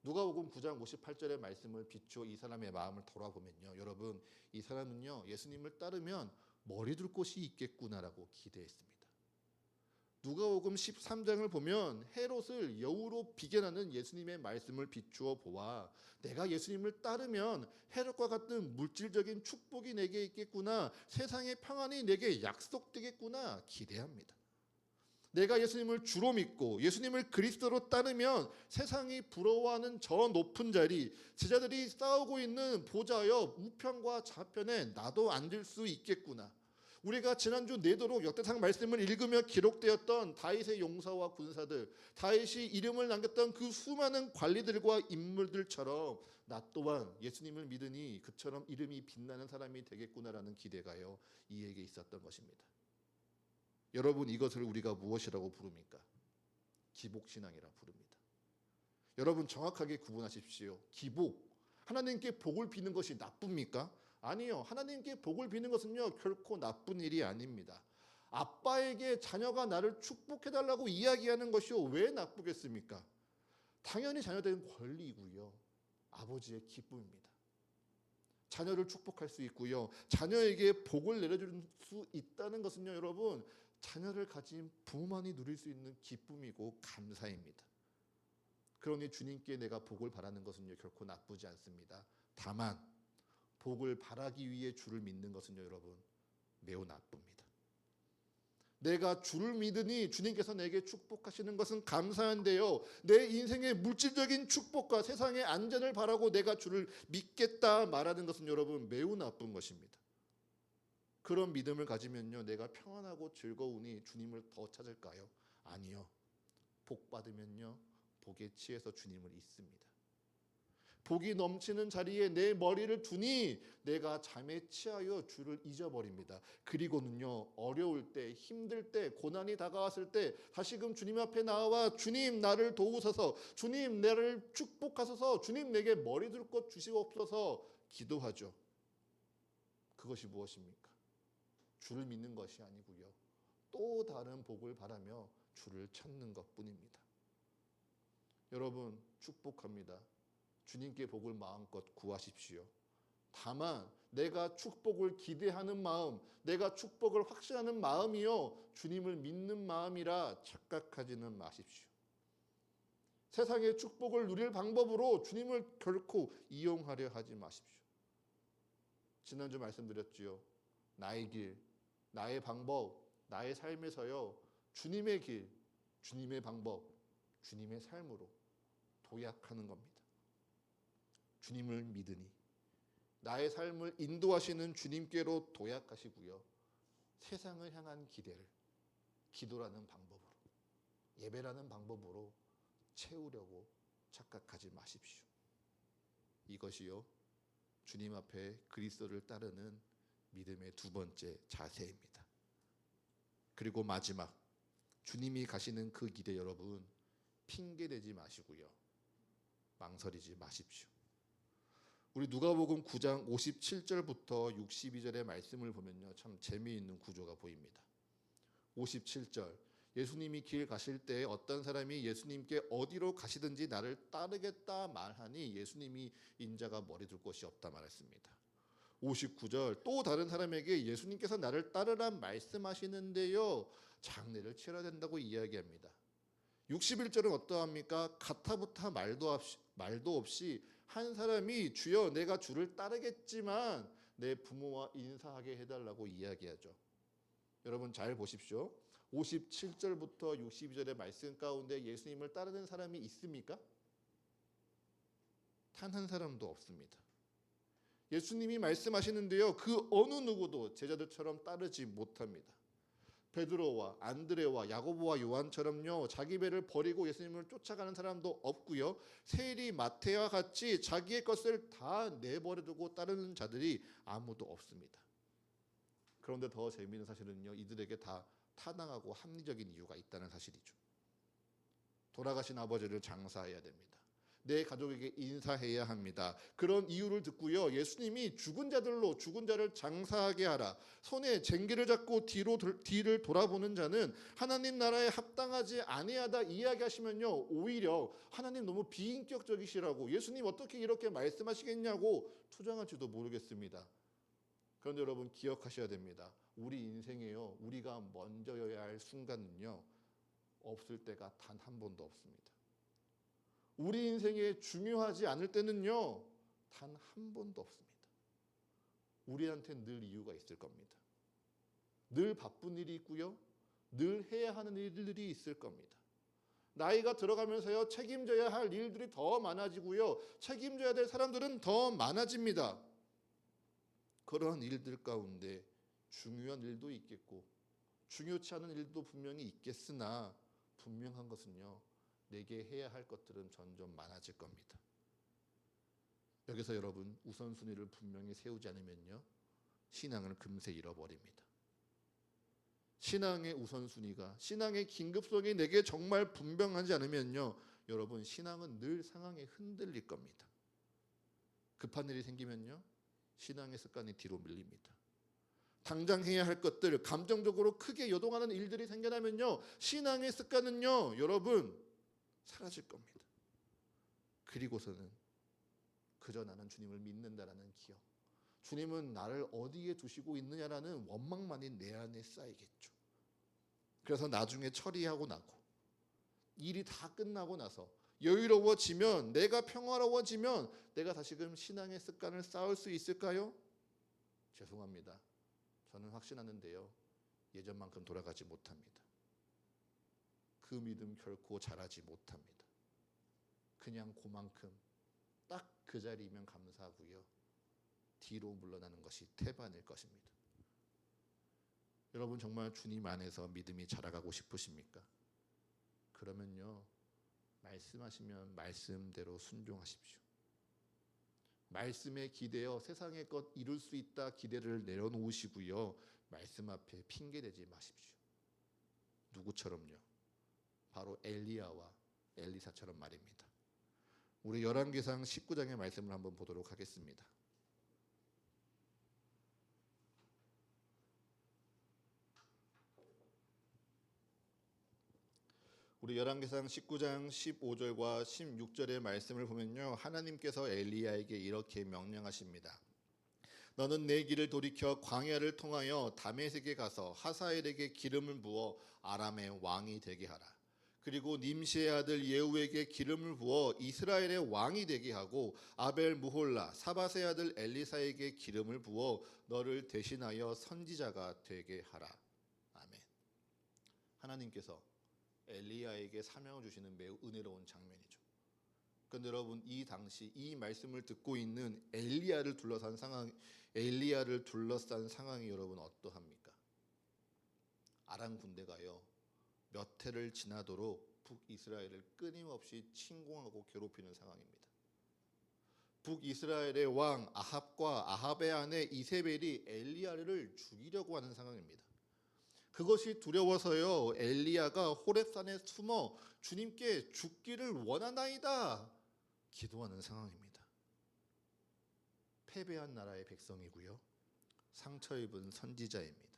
누가복음 9장 58절의 말씀을 비추어 이 사람의 마음을 돌아보면요, 여러분, 이 사람은요 예수님을 따르면 머리 둘 곳이 있겠구나라고 기대했습니다. 누가복음 13장을 보면 헤롯을 여우로 비견하는 예수님의 말씀을 비추어 보아 내가 예수님을 따르면 헤롯과 같은 물질적인 축복이 내게 있겠구나, 세상의 평안이 내게 약속되겠구나 기대합니다. 내가 예수님을 주로 믿고 예수님을 그리스도로 따르면 세상이 부러워하는 저 높은 자리, 제자들이 싸우고 있는 보좌 옆 우편과 좌편에 나도 앉을 수 있겠구나. 우리가 지난주 내도록 역대상 말씀을 읽으며 기록되었던 다윗의 용사와 군사들, 다윗이 이름을 남겼던 그 수많은 관리들과 인물들처럼 나 또한 예수님을 믿으니 그처럼 이름이 빛나는 사람이 되겠구나라는 기대가요 이에게 있었던 것입니다. 여러분, 이것을 우리가 무엇이라고 부릅니까? 기복신앙이라 부릅니다. 여러분, 정확하게 구분하십시오. 기복, 하나님께 복을 비는 것이 나쁩니까? 아니요. 하나님께 복을 비는 것은요 결코 나쁜 일이 아닙니다. 아빠에게 자녀가 나를 축복해달라고 이야기하는 것이요 왜 나쁘겠습니까? 당연히 자녀된 권리이고요, 아버지의 기쁨입니다. 자녀를 축복할 수 있고요, 자녀에게 복을 내려줄 수 있다는 것은요 여러분, 자녀를 가진 부모만이 누릴 수 있는 기쁨이고 감사입니다. 그러니 주님께 내가 복을 바라는 것은요 결코 나쁘지 않습니다. 다만 복을 바라기 위해 주를 믿는 것은요 여러분 매우 나쁩니다. 내가 주를 믿으니 주님께서 내게 축복하시는 것은 감사한데요, 내 인생의 물질적인 축복과 세상의 안전을 바라고 내가 주를 믿겠다 말하는 것은 여러분 매우 나쁜 것입니다. 그런 믿음을 가지면요 내가 평안하고 즐거우니 주님을 더 찾을까요? 아니요. 복 받으면요 복에 취해서 주님을 잊습니다. 복이 넘치는 자리에 내 머리를 두니 내가 잠에 취하여 주를 잊어버립니다. 그리고는요 어려울 때, 힘들 때, 고난이 다가왔을 때 다시금 주님 앞에 나와 주님 나를 도우소서, 주님 나를 축복하소서, 주님 내게 머리 둘 것 주시옵소서 기도하죠. 그것이 무엇입니까? 주를 믿는 것이 아니고요, 또 다른 복을 바라며 주를 찾는 것뿐입니다. 여러분, 축복합니다. 주님께 복을 마음껏 구하십시오. 다만 내가 축복을 기대하는 마음, 내가 축복을 확신하는 마음이요 주님을 믿는 마음이라 착각하지는 마십시오. 세상의 축복을 누릴 방법으로 주님을 결코 이용하려 하지 마십시오. 지난주 말씀드렸지요. 나의 길, 나의 방법, 나의 삶에서요 주님의 길, 주님의 방법, 주님의 삶으로 도약하는 겁니다. 주님을 믿으니 나의 삶을 인도하시는 주님께로 도약하시고요, 세상을 향한 기대를 기도라는 방법으로, 예배라는 방법으로 채우려고 착각하지 마십시오. 이것이요 주님 앞에 그리스도를 따르는 믿음의 두 번째 자세입니다. 그리고 마지막, 주님이 가시는 그 길에 여러분 핑계대지 마시고요, 망설이지 마십시오. 우리 누가복음 9장 57절부터 62절의 말씀을 보면요 참 재미있는 구조가 보입니다. 57절, 예수님이 길 가실 때 어떤 사람이 예수님께 어디로 가시든지 나를 따르겠다 말하니 예수님이 인자가 머리 둘 곳이 없다 말했습니다. 59절, 또 다른 사람에게 예수님께서 나를 따르라 말씀하시는데요 장례를 치러야 된다고 이야기합니다. 61절은 어떠합니까? 가타부타 말도 없이 한 사람이 주여 내가 주를 따르겠지만 내 부모와 인사하게 해달라고 이야기하죠. 여러분 잘 보십시오. 57절부터 62절의 말씀 가운데 예수님을 따르는 사람이 있습니까? 단 한 사람도 없습니다. 예수님이 말씀하시는데요 그 어느 누구도 제자들처럼 따르지 못합니다. 베드로와 안드레와 야고보와 요한처럼요 자기 배를 버리고 예수님을 쫓아가는 사람도 없고요, 세리 마태와 같이 자기의 것을 다 내버려두고 따르는 자들이 아무도 없습니다. 그런데 더 재미있는 사실은요 이들에게 다 타당하고 합리적인 이유가 있다는 사실이죠. 돌아가신 아버지를 장사해야 됩니다. 내 가족에게 인사해야 합니다. 그런 이유를 듣고요, 예수님이 죽은 자를 장사하게 하라, 손에 쟁기를 잡고 뒤를 돌아보는 자는 하나님 나라에 합당하지 아니하다 이야기하시면요, 오히려 하나님 너무 비인격적이시라고, 예수님 어떻게 이렇게 말씀하시겠냐고 투정할지도 모르겠습니다. 그런데 여러분 기억하셔야 됩니다. 우리 인생에요, 우리가 먼저여야 할 순간은요 없을 때가 단 한 번도 없습니다. 우리 인생에 중요하지 않을 때는요 단 한 번도 없습니다. 우리한테 늘 이유가 있을 겁니다. 늘 바쁜 일이 있고요, 늘 해야 하는 일들이 있을 겁니다. 나이가 들어가면서요 책임져야 할 일들이 더 많아지고요, 책임져야 될 사람들은 더 많아집니다. 그런 일들 가운데 중요한 일도 있겠고 중요치 않은 일도 분명히 있겠으나 분명한 것은요, 내게 해야 할 것들은 점점 많아질 겁니다. 여기서 여러분 우선순위를 분명히 세우지 않으면요 신앙을 금세 잃어버립니다. 신앙의 우선순위가, 신앙의 긴급성이 내게 정말 분명하지 않으면요 여러분 신앙은 늘 상황에 흔들릴 겁니다. 급한 일이 생기면요 신앙의 습관이 뒤로 밀립니다. 당장 해야 할 것들, 감정적으로 크게 요동하는 일들이 생겨나면요 신앙의 습관은요 여러분 사라질 겁니다. 그리고서는 그저 나는 주님을 믿는다라는 기억, 주님은 나를 어디에 두시고 있느냐라는 원망만이 내 안에 쌓이겠죠. 그래서 나중에 처리하고 나고 일이 다 끝나고 나서 여유로워지면, 내가 평화로워지면 내가 다시금 신앙의 습관을 쌓을 수 있을까요? 죄송합니다. 저는 확신하는데요 예전만큼 돌아가지 못합니다. 그 믿음 결코 자라지 못합니다. 그냥 그만큼 딱 그 자리이면 감사하고요 뒤로 물러나는 것이 태반일 것입니다. 여러분 정말 주님 안에서 믿음이 자라가고 싶으십니까? 그러면요 말씀하시면 말씀대로 순종하십시오. 말씀에 기대어 세상의 것 이룰 수 있다 기대를 내려놓으시고요 말씀 앞에 핑계대지 마십시오. 누구처럼요? 바로 엘리야와 엘리사처럼 말입니다. 우리 열왕기상 19장의 말씀을 한번 보도록 하겠습니다. 우리 열왕기상 19장 15절과 16절의 말씀을 보면요 하나님께서 엘리야에게 이렇게 명령하십니다. 너는 내 길을 돌이켜 광야를 통하여 다메섹에 가서 하사엘에게 기름을 부어 아람의 왕이 되게 하라. 그리고 님시의 아들 예후에게 기름을 부어 이스라엘의 왕이 되게 하고 아벨 무홀라 사밧의 아들 엘리사에게 기름을 부어 너를 대신하여 선지자가 되게 하라. 아멘. 하나님께서 엘리야에게 사명을 주시는 매우 은혜로운 장면이죠. 그런데 여러분 이 당시 이 말씀을 듣고 있는 엘리야를 둘러싼 상황이 여러분 어떠합니까? 아람 군대가요 몇 해를 지나도록 북이스라엘을 끊임없이 침공하고 괴롭히는 상황입니다. 북이스라엘의 왕 아합과 아합의 아내 이세벨이 엘리야를 죽이려고 하는 상황입니다. 그것이 두려워서요 엘리야가 호렙산에 숨어 주님께 죽기를 원하나이다 기도하는 상황입니다. 패배한 나라의 백성이고요 상처 입은 선지자입니다.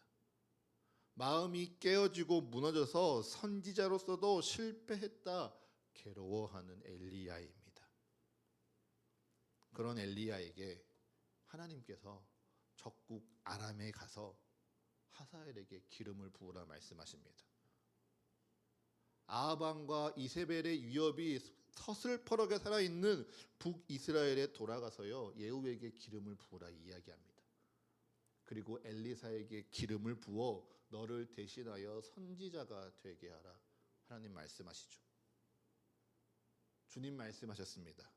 마음이 깨어지고 무너져서 선지자로서도 실패했다 괴로워하는 엘리야입니다. 그런 엘리야에게 하나님께서 적국 아람에 가서 하사엘에게 기름을 부으라 말씀하십니다. 아합왕과 이세벨의 위협이 서슬퍼렇게 살아있는 북이스라엘에 돌아가서요 예후에게 기름을 부으라 이야기합니다. 그리고 엘리사에게 기름을 부어 너를 대신하여 선지자가 되게 하라 하나님 말씀하시죠. 주님 말씀하셨습니다.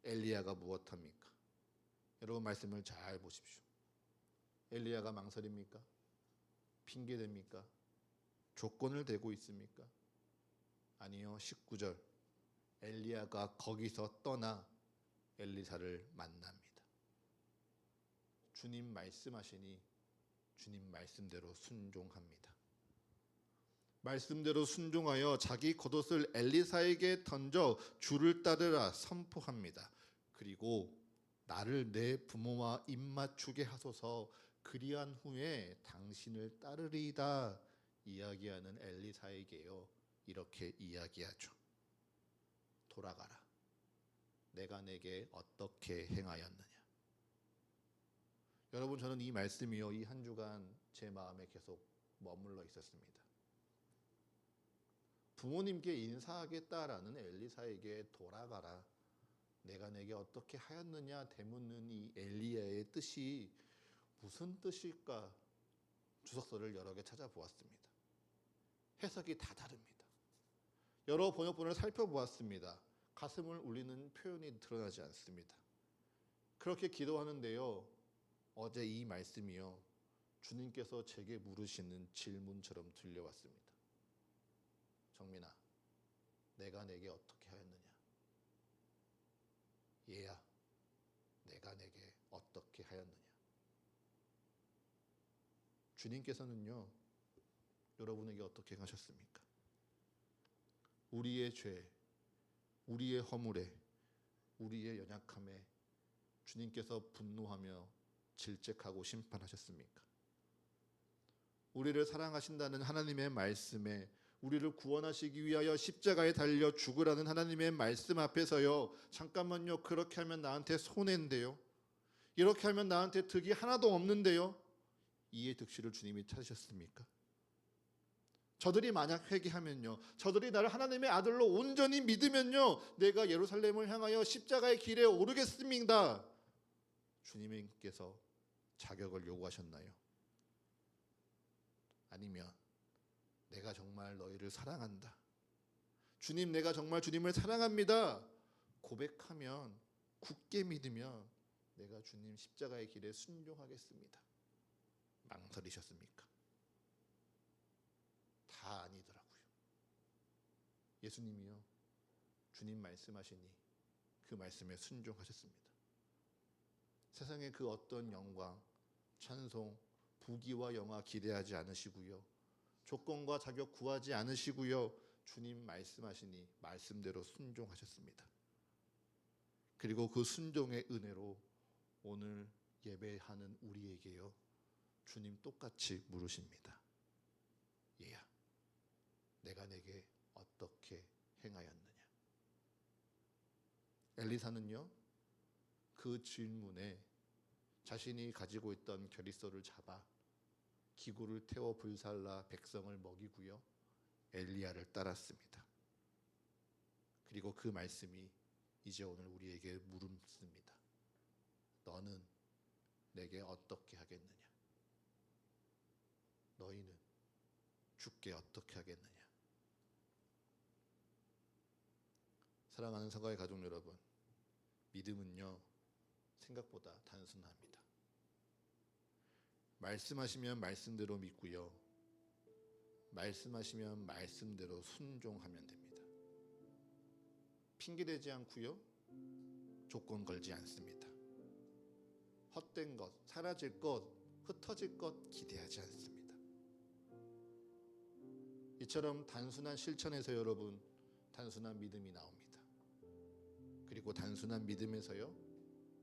엘리야가 무엇합니까? 여러분 말씀을 잘 보십시오. 엘리야가 망설입니까? 핑계댑니까? 조건을 대고 있습니까? 아니요. 19절 엘리야가 거기서 떠나 엘리사를 만납니다. 주님 말씀하시니 주님 말씀대로 순종합니다. 말씀대로 순종하여 자기 겉옷을 엘리사에게 던져 주를 따르라 선포합니다. 그리고 나를 내 부모와 입맞추게 하소서, 그리한 후에 당신을 따르리이다 이야기하는 엘리사에게요, 이렇게 이야기하죠. 돌아가라. 내가 내게 어떻게 행하였느냐. 여러분, 저는 이 말씀이요, 이 한 주간 제 마음에 계속 머물러 있었습니다. 부모님께 인사하겠다라는 엘리사에게 돌아가라, 내가 내게 어떻게 하였느냐 되묻는 이 엘리야의 뜻이 무슨 뜻일까 주석서를 여러 개 찾아보았습니다. 해석이 다 다릅니다. 여러 번역본을 살펴보았습니다. 가슴을 울리는 표현이 드러나지 않습니다. 그렇게 기도하는데요, 어제 이 말씀이요, 주님께서 제게 물으시는 질문처럼 들려왔습니다. 정민아, 내가 내게 어떻게 하였느냐? 얘야, 내가 내게 어떻게 하였느냐? 주님께서는요, 여러분에게 어떻게 하셨습니까? 우리의 죄, 우리의 허물에, 우리의 연약함에 주님께서 분노하며 질책하고 심판하셨습니까? 우리를 사랑하신다는 하나님의 말씀에, 우리를 구원하시기 위하여 십자가에 달려 죽으라는 하나님의 말씀 앞에서요, 잠깐만요, 그렇게 하면 나한테 손해인데요, 이렇게 하면 나한테 득이 하나도 없는데요, 이의 득실을 주님이 찾으셨습니까? 저들이 만약 회개하면요, 저들이 나를 하나님의 아들로 온전히 믿으면요, 내가 예루살렘을 향하여 십자가의 길에 오르겠습니다. 주님께서 자격을 요구하셨나요? 아니면 내가 정말 너희를 사랑한다, 주님, 내가 정말 주님을 사랑합니다 고백하면, 굳게 믿으면 내가 주님 십자가의 길에 순종하겠습니다. 망설이셨습니까? 다 아니더라고요. 예수님이요, 주님 말씀하시니 그 말씀에 순종하셨습니다. 세상의 그 어떤 영광, 찬송, 부귀와 영화 기대하지 않으시고요, 조건과 자격 구하지 않으시고요, 주님 말씀하시니 말씀대로 순종하셨습니다. 그리고 그 순종의 은혜로 오늘 예배하는 우리에게요, 주님 똑같이 물으십니다. 얘야, 내가 내게 어떻게 행하였느냐? 엘리사는요, 그 질문에 자신이 가지고 있던 결의소를 잡아 기구를 태워 불살라 백성을 먹이고요, 엘리야를 따랐습니다. 그리고 그 말씀이 이제 오늘 우리에게 물음습니다. 너는 내게 어떻게 하겠느냐? 너희는 주께 어떻게 하겠느냐? 사랑하는 성가의 가족 여러분, 믿음은요, 생각보다 단순합니다. 말씀하시면 말씀대로 믿고요, 말씀하시면 말씀대로 순종하면 됩니다. 핑계대지 않고요, 조건 걸지 않습니다. 헛된 것, 사라질 것, 흩어질 것 기대하지 않습니다. 이처럼 단순한 실천에서 여러분, 단순한 믿음이 나옵니다. 그리고 단순한 믿음에서요,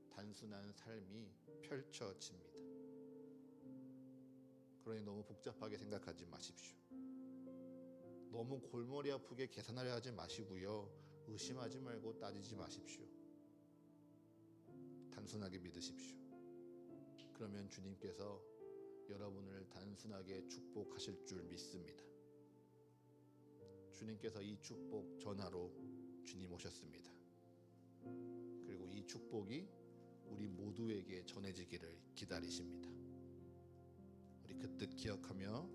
단순한 삶이 펼쳐집니다. 그러니 너무 복잡하게 생각하지 마십시오. 너무 골머리 아프게 계산하려 하지 마시고요, 의심하지 말고 따지지 마십시오. 단순하게 믿으십시오. 그러면 주님께서 여러분을 단순하게 축복하실 줄 믿습니다. 주님께서 이 축복 전하러 주님 오셨습니다. 그리고 이 축복이 우리 모두에게 전해지기를 기다리십니다. 우리 그 뜻 기억하며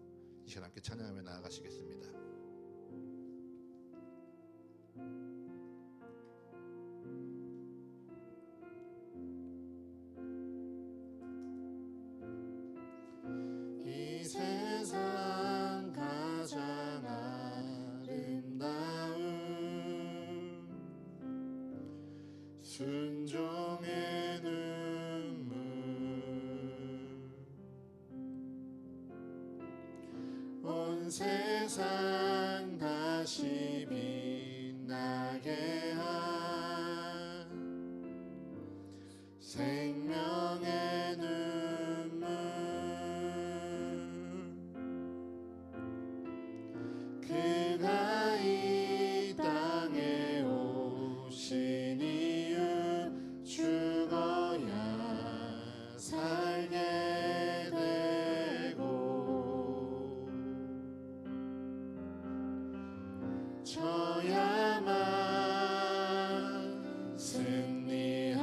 이 시간 함께 찬양하며 나아가시겠습니다. 이 세상 가장 아름다운 순종의 눈물, 온 세상 다시 빛나게 한 생명의 눈물 그가 이 땅에 오신 이유 죽어야 살게 되고 져야만 승리하는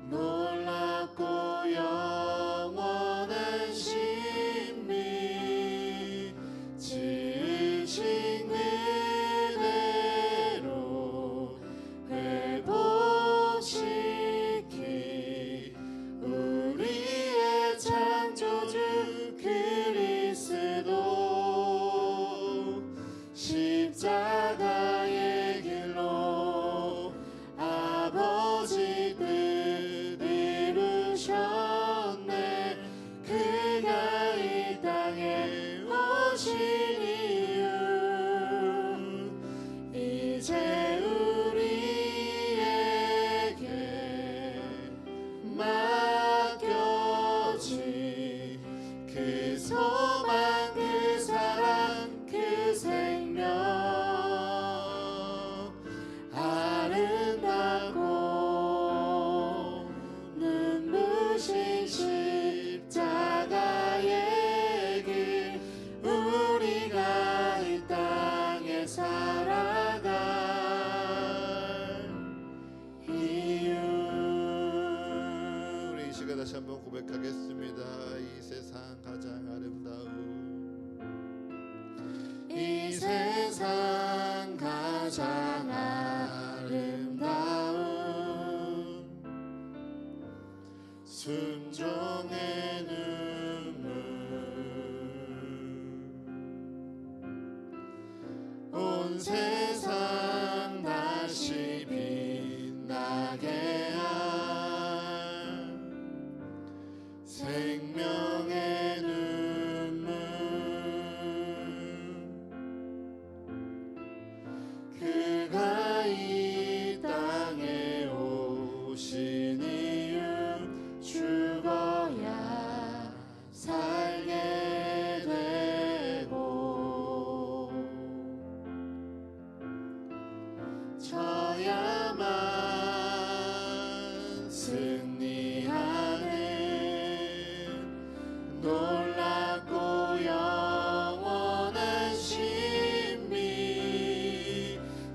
놀랍고 영원한 신비 지으신 그대로 회복시키 우리의 창조주 그리스도 십자가의 길로 아버지 뜻 이루셨네 그가 이 땅에 오신 이유 이제 우리에게 맡겨진 그 소망 그 사랑 그 생명 아름답고 눈부신 십자가의 길 우리가 이 땅에 살아갈 이유 우리 이 시간 다시 한번 고백하겠습니다. 이 세상 가장 아름다운 이 세상 가장 아름다운 순종의 눈물 온 세상 다시 빛나게 한 생명의 눈물 그가 이 땅에 오신 이유 죽어야 살게 되고 져야만 승리하는 놀랍고 영원한 신비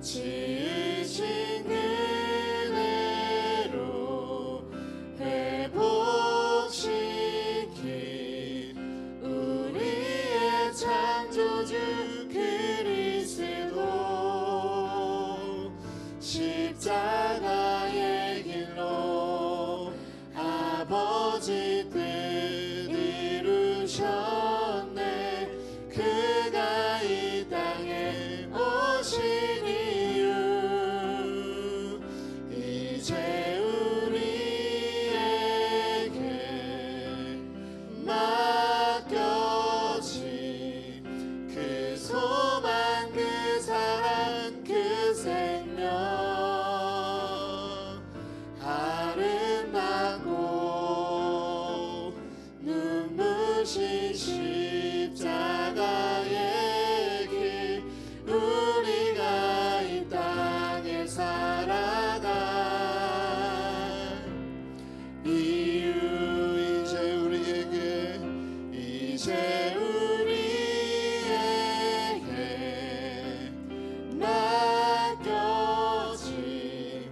지으신 그대로 회복시키 우리의 창조주 그리스도 십자가의 길로 아버지 뜻 이루셨네 그가 이 땅에 오신 이유 이제 우리에게 맡겨진 그 소망 그 사랑 그 생명 아름답고 눈부신 십자가의 길 우리가 이 땅에 살아갈 이유 이제 우리에게 맡겨진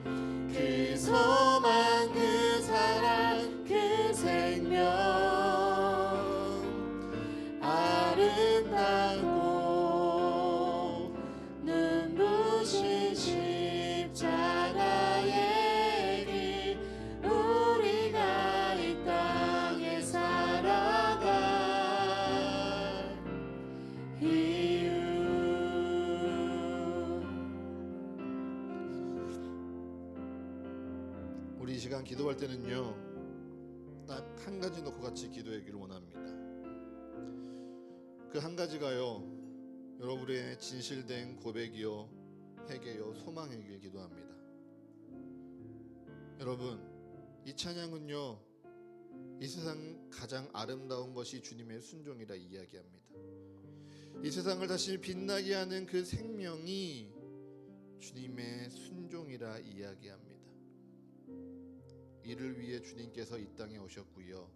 그 소망 그 사랑 그 생명 아름답고 눈부신 십자가의 길 우리가 이 땅에 살아갈 이유 우리 이 시간 기도할 때는요 딱 한 가지 놓고 같이 기도하기를 원합니다. 그 한 가지가요, 여러분의 진실된 고백이요, 회개요, 소망이길 기도합니다. 여러분, 이 찬양은요, 이 세상 가장 아름다운 것이 주님의 순종이라 이야기합니다. 이 세상을 다시 빛나게 하는 그 생명이 주님의 순종이라 이야기합니다. 이를 위해 주님께서 이 땅에 오셨고요,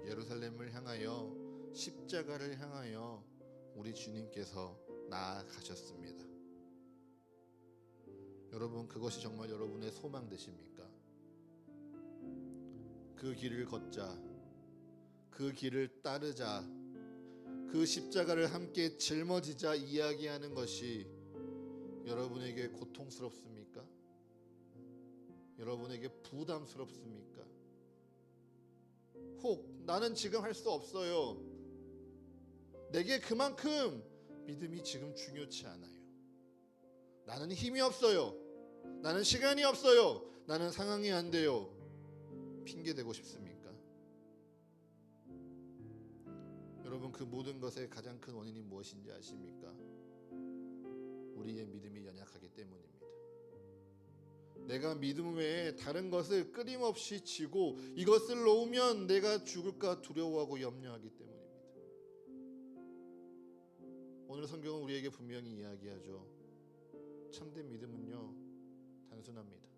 예루살렘을 향하여, 십자가를 향하여 우리 주님께서 나아가셨습니다. 여러분, 그것이 정말 여러분의 소망 되십니까? 그 길을 걷자, 그 길을 따르자, 그 십자가를 함께 짊어지자 이야기하는 것이 여러분에게 고통스럽습니까? 여러분에게 부담스럽습니까? 혹 나는 지금 할 수 없어요, 내게 그만큼 믿음이 지금 중요치 않아요, 나는 힘이 없어요, 나는 시간이 없어요, 나는 상황이 안 돼요, 핑계대고 싶습니까? 여러분, 그 모든 것의 가장 큰 원인이 무엇인지 아십니까? 우리의 믿음이 연약하기 때문입니다. 내가 믿음 외에 다른 것을 끊임없이 지고 이것을 놓으면 내가 죽을까 두려워하고 염려하기 때문입니다. 오늘 성경은 우리에게 분명히 이야기하죠. 참된 믿음은요, 단순합니다.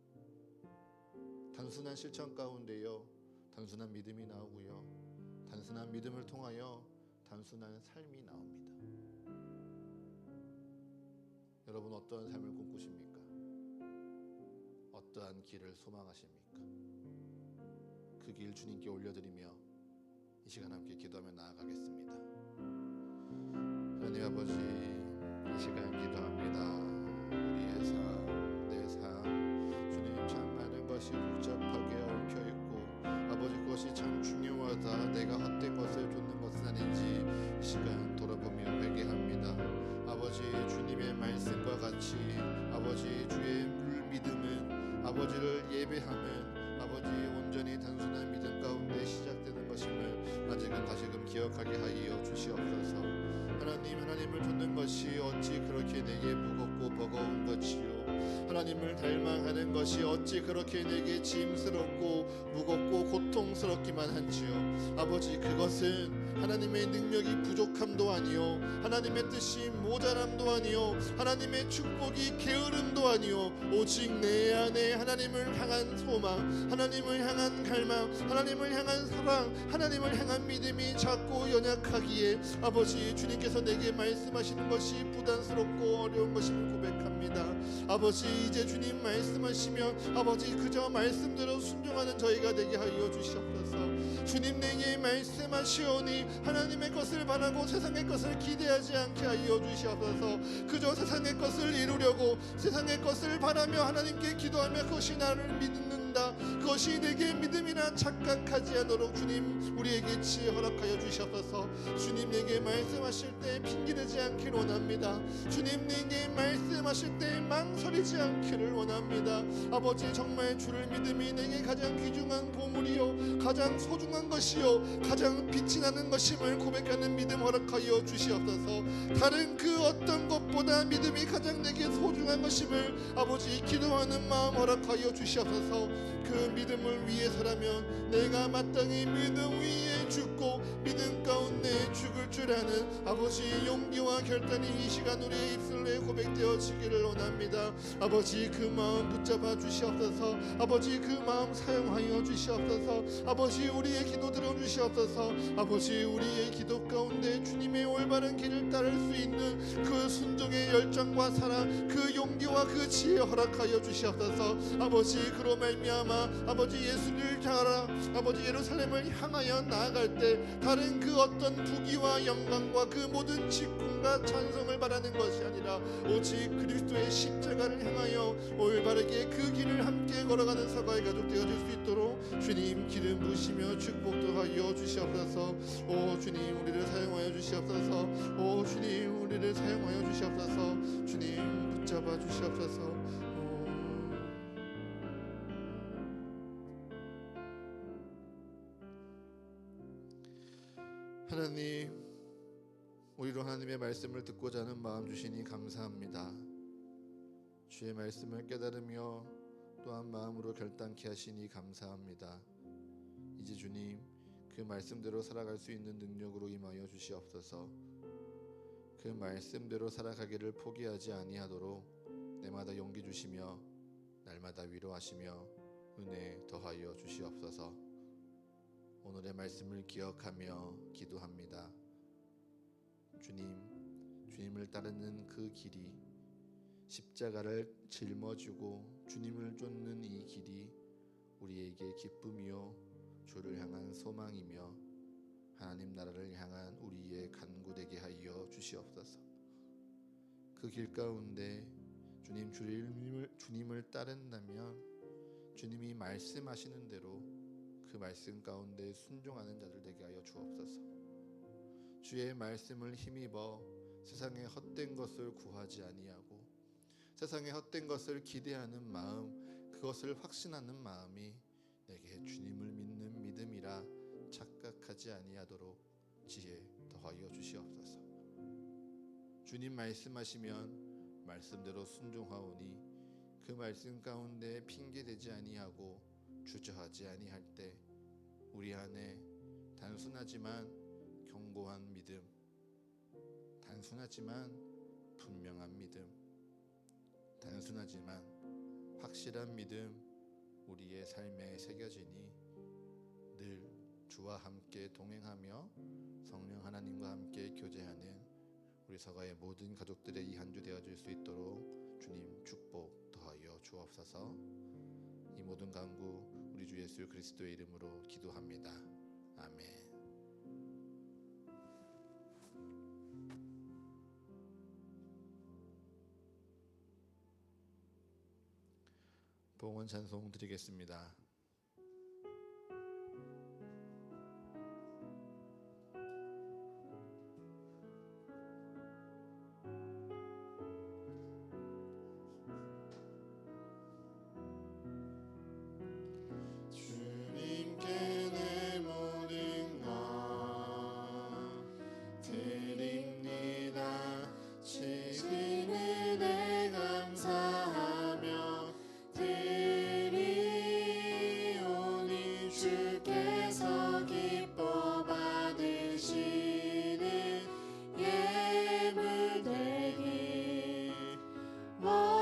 단순한 실천 가운데요, 단순한 믿음이 나오고요, 단순한 믿음을 통하여 단순한 삶이 나옵니다. 여러분, 어떠한 삶을 꿈꾸십니까? 어떠한 길을 소망하십니까? 그 길 주님께 올려드리며 이 시간 함께 기도하며 나아가겠습니다. 하나님 아버지, 이 시간 기도합니다. 우리의 삶, 내 삶, 주님, 참 많은 것이 복잡하게 얽혀있고 아버지, 그것이 참 중요하다, 내가 헛된 것을 좇는 것은 아닌지 이 시간 돌아보며 회개합니다. 아버지, 주님의 말씀과 같이 아버지, 주의 믿음은 아버지를 예배하면 아버지 온전히 단순한 믿음 가운데 시작되는 것임을 아직은 다시금 기억하게 하여 주시옵소서. 하나님, 하나님을 좇는 것이 어찌 그렇게 내게 무겁고 버거운 것이요, 하나님을 닮아가는 것이 어찌 그렇게 내게 짐스럽고 무겁고 고통스럽기만 한지요. 아버지, 그것은 하나님의 능력이 부족함도 아니요, 하나님의 뜻이 모자람도 아니요, 하나님의 축복이 게으름도 아니요, 오직 내 안에 하나님을 향한 소망, 하나님을 향한 갈망, 하나님을 향한 사랑, 하나님을 향한 믿음이 작고 연약하기에 아버지, 주님께서 내게 말씀하시는 것이 부담스럽고 어려운 것임을 고백합니다. 아버지, 이제 주님 말씀하시면 아버지, 그저 말씀대로 순종하는 저희가 되게 하여 주시옵소서. 주님, 내게 말씀하시오니 하나님의 것을 바라고 세상의 것을 기대하지 않게 하여 주시옵소서. 그저 세상의 것을 이루려고 세상의 것을 바라며 하나님께 기도하며 그것이 나를 믿는다, 그것이 내게 믿음이라 착각하지 않도록 주님, 우리에게 지혜 허락하여 주시옵소서. 주님, 내게 말씀하실 때 핑계대지 않기를 원합니다. 주님, 내게 말씀하실 때 망설이지 않기를 원합니다. 아버지, 정말 주를 믿음이 내게 가장 귀중한 보물이요, 가장 소중한 것이요, 가장 빛이 나는 것임을 고백하는 믿음 허락하여 주시옵소서. 다른 그 어떤 것보다 믿음이 가장 내게 소중한 것임을 아버지, 기도하는 마음 허락하여 주시옵소서. 그 믿음을 위해서라면 내가 마땅히 믿음 위에 죽고 믿음 가운데 죽을 줄 아는 아버지, 용기와 결단이 이 시간 우리의 입술에 고백되어지기를 원합니다. 아버지, 그 마음 붙잡아 주시옵소서. 아버지, 그 마음 사용하여 주시옵소서. 아버지, 우리의 기도 들어주시옵소서. 아버지, 우리의 기도 가운데 주님의 올바른 길을 따를 수 있는 그 순종의 열정과 사랑, 그 용기와 그 지혜 허락하여 주시옵소서. 아버지, 그로 말미암아 아버지, 예수를 향하라 아버지, 예루살렘을 향하여 나아갈 때 다른 그 어떤 부귀와 영광과 그 모든 직분과 찬송을 바라는 것이 아니라 오직 그리스도의 십자가를 향하여 올바르게 그 길을 함께 걸어가는 사과의 가족 되어줄 수 있도록 주님, 기름 부으시며 축복도 하여 주시옵소서. 오 주님, 우리를 사용하여 주시옵소서. 오 주님, 우리를 사용하여 주시옵소서. 주님, 붙잡아 주시옵소서. 하나님, 우리로 하나님의 말씀을 듣고자 하는 마음 주시니 감사합니다. 주의 말씀을 깨달으며 또한 마음으로 결단케 하시니 감사합니다. 이제 주님, 그 말씀대로 살아갈 수 있는 능력으로 임하여 주시옵소서. 그 말씀대로 살아가기를 포기하지 아니하도록 내마다 용기 주시며 날마다 위로하시며 은혜 더하여 주시옵소서. 오늘의 말씀을 기억하며 기도합니다. 주님을 따르는 그 길이, 십자가를 짊어지고 주님을 쫓는 이 길이 우리에게 기쁨이요 주를 향한 소망이며 하나님 나라를 향한 우리의 간구되게 하여 주시옵소서. 그 길 가운데 주님을 따른다면 주님이 말씀하시는 대로 그 말씀 가운데 순종하는 자들 되게 하여 주옵소서. 주의 말씀을 힘입어 세상의 헛된 것을 구하지 아니하고 세상의 헛된 것을 기대하는 마음, 그것을 확신하는 마음이 내게 주님을 믿는 믿음이라 착각하지 아니하도록 지혜 더하여 주시옵소서. 주님 말씀하시면 말씀대로 순종하오니 그 말씀 가운데 핑계대지 아니하고 주저하지 아니할 때 우리 안에 단순하지만 견고한 믿음, 단순하지만 분명한 믿음, 단순하지만 확실한 믿음 우리의 삶에 새겨지니 늘 주와 함께 동행하며 성령 하나님과 함께 교제하는 우리 서가의 모든 가족들의 이 한 주 되어줄 수 있도록 주님 축복 더하여 주옵소서. 이 모든 간구 우리 주 예수 그리스도의 이름으로 기도합니다. 아멘. 봉헌 찬송 드리겠습니다. 주님께 내 모든 것 드립니다. 지금 은혜 감사하며 드리오니 주께서 기뻐 받으시는 예물 되기 원합니다.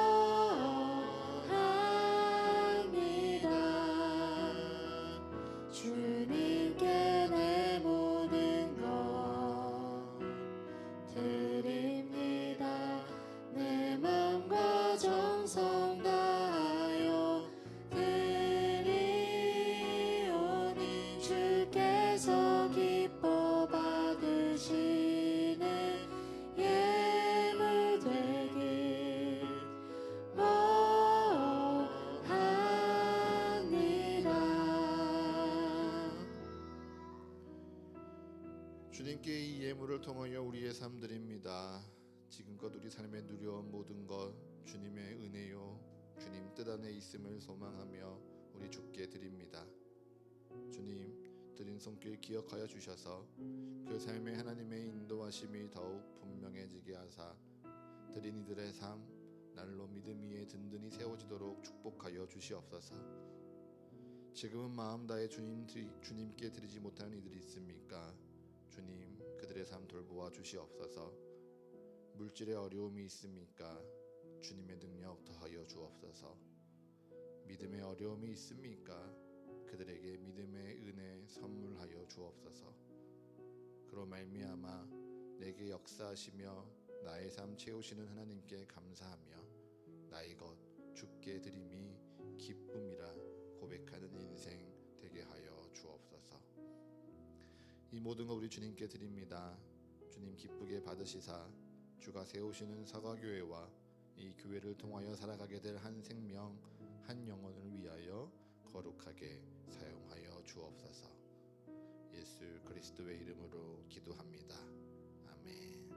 주님께 내 모든 것 드립니다. 내 맘과 정성 다하여 드리오니 주께서 기뻐 받으시는 예물 되길 원합니다. 주님께 이 예물을 통하여 우리의 삶 드립니다. 지금껏 우리 삶에 누려온 모든 것 주님의 은혜요 주님 뜻 안에 있음을 소망하며 우리 주께 드립니다. 주님 드린 손길 기억하여 주셔서 그 삶에 하나님의 인도하심이 더욱 분명해지게 하사 드린 이들의 삶 날로 믿음 위에 든든히 세워지도록 축복하여 주시옵소서. 지금은 마음 다해 주님께 드리지 못하는 이들이 있습니까? 주님 그들의 삶 돌보아 주시옵소서. 물질의 어려움이 있습니까? 주님의 능력 더하여 주옵소서. 믿음의 어려움이 있습니까? 그들에게 믿음의 은혜 선물하여 주옵소서. 그로 말미암아 내게 역사하시며 나의 삶 채우시는 하나님께 감사하며 나의 것 주께 드림이 기쁨이라 고백하는 인생 되게 하여 주옵소서. 이 모든 것 우리 주님께 드립니다. 주님 기쁘게 받으시사 주가 세우시는 사과교회와 이 교회를 통하여 살아가게 될 한 생명 한 영혼을 위하여 거룩하게 사용하여 주옵소서. 예수 그리스도의 이름으로 기도합니다. 아멘.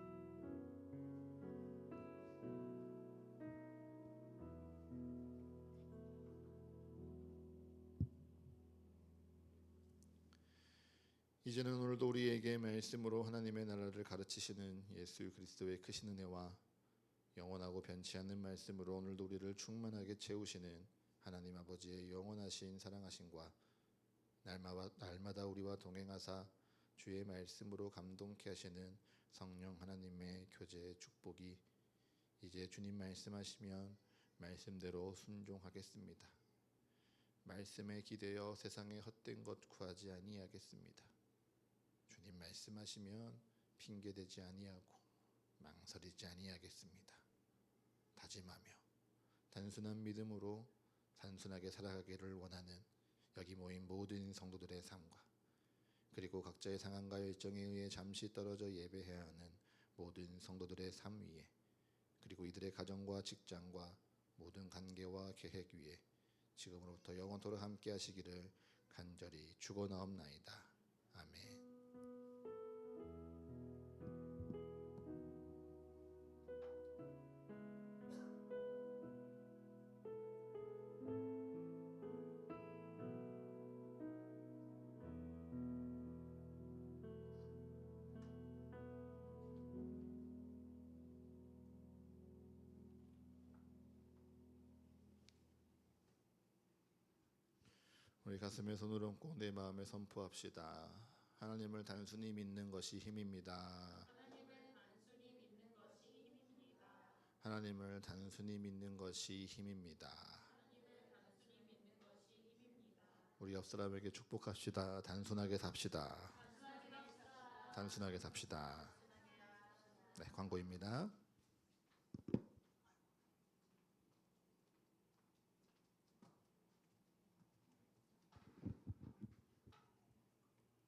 이제는 오늘도 우리에게 말씀으로 하나님의 나라를 가르치시는 예수 그리스도의 크신 은혜와 영원하고 변치 않는 말씀으로 오늘도 우리를 충만하게 채우시는 하나님 아버지의 영원하신 사랑하심과 날마다 우리와 동행하사 주의 말씀으로 감동케 하시는 성령 하나님의 교제의 축복이 이제 주님 말씀하시면 말씀대로 순종하겠습니다. 말씀에 기대어 세상의 헛된 것 구하지 아니하겠습니다. 주님 말씀하시면 핑계대지 아니하고 망설이지 아니하겠습니다. 다짐하며 단순한 믿음으로 단순하게 살아가기를 원하는 여기 모인 모든 성도들의 삶과 그리고 각자의 상황과 일정에 의해 잠시 떨어져 예배해야 하는 모든 성도들의 삶 위에 그리고 이들의 가정과 직장과 모든 관계와 계획 위에 지금으로부터 영원토록 함께 하시기를 간절히 축원하옵나이다. 아멘. 우리 가슴에 손을 얹고 내 마음에 선포합시다. 하나님을 단순히 믿는 것이 힘입니다. 하나님을 단순히 믿는 것이 힘입니다. 우리 옆 사람에게 축복합시다. 단순하게 삽시다. 단순하게 삽시다. 네, 광고입니다.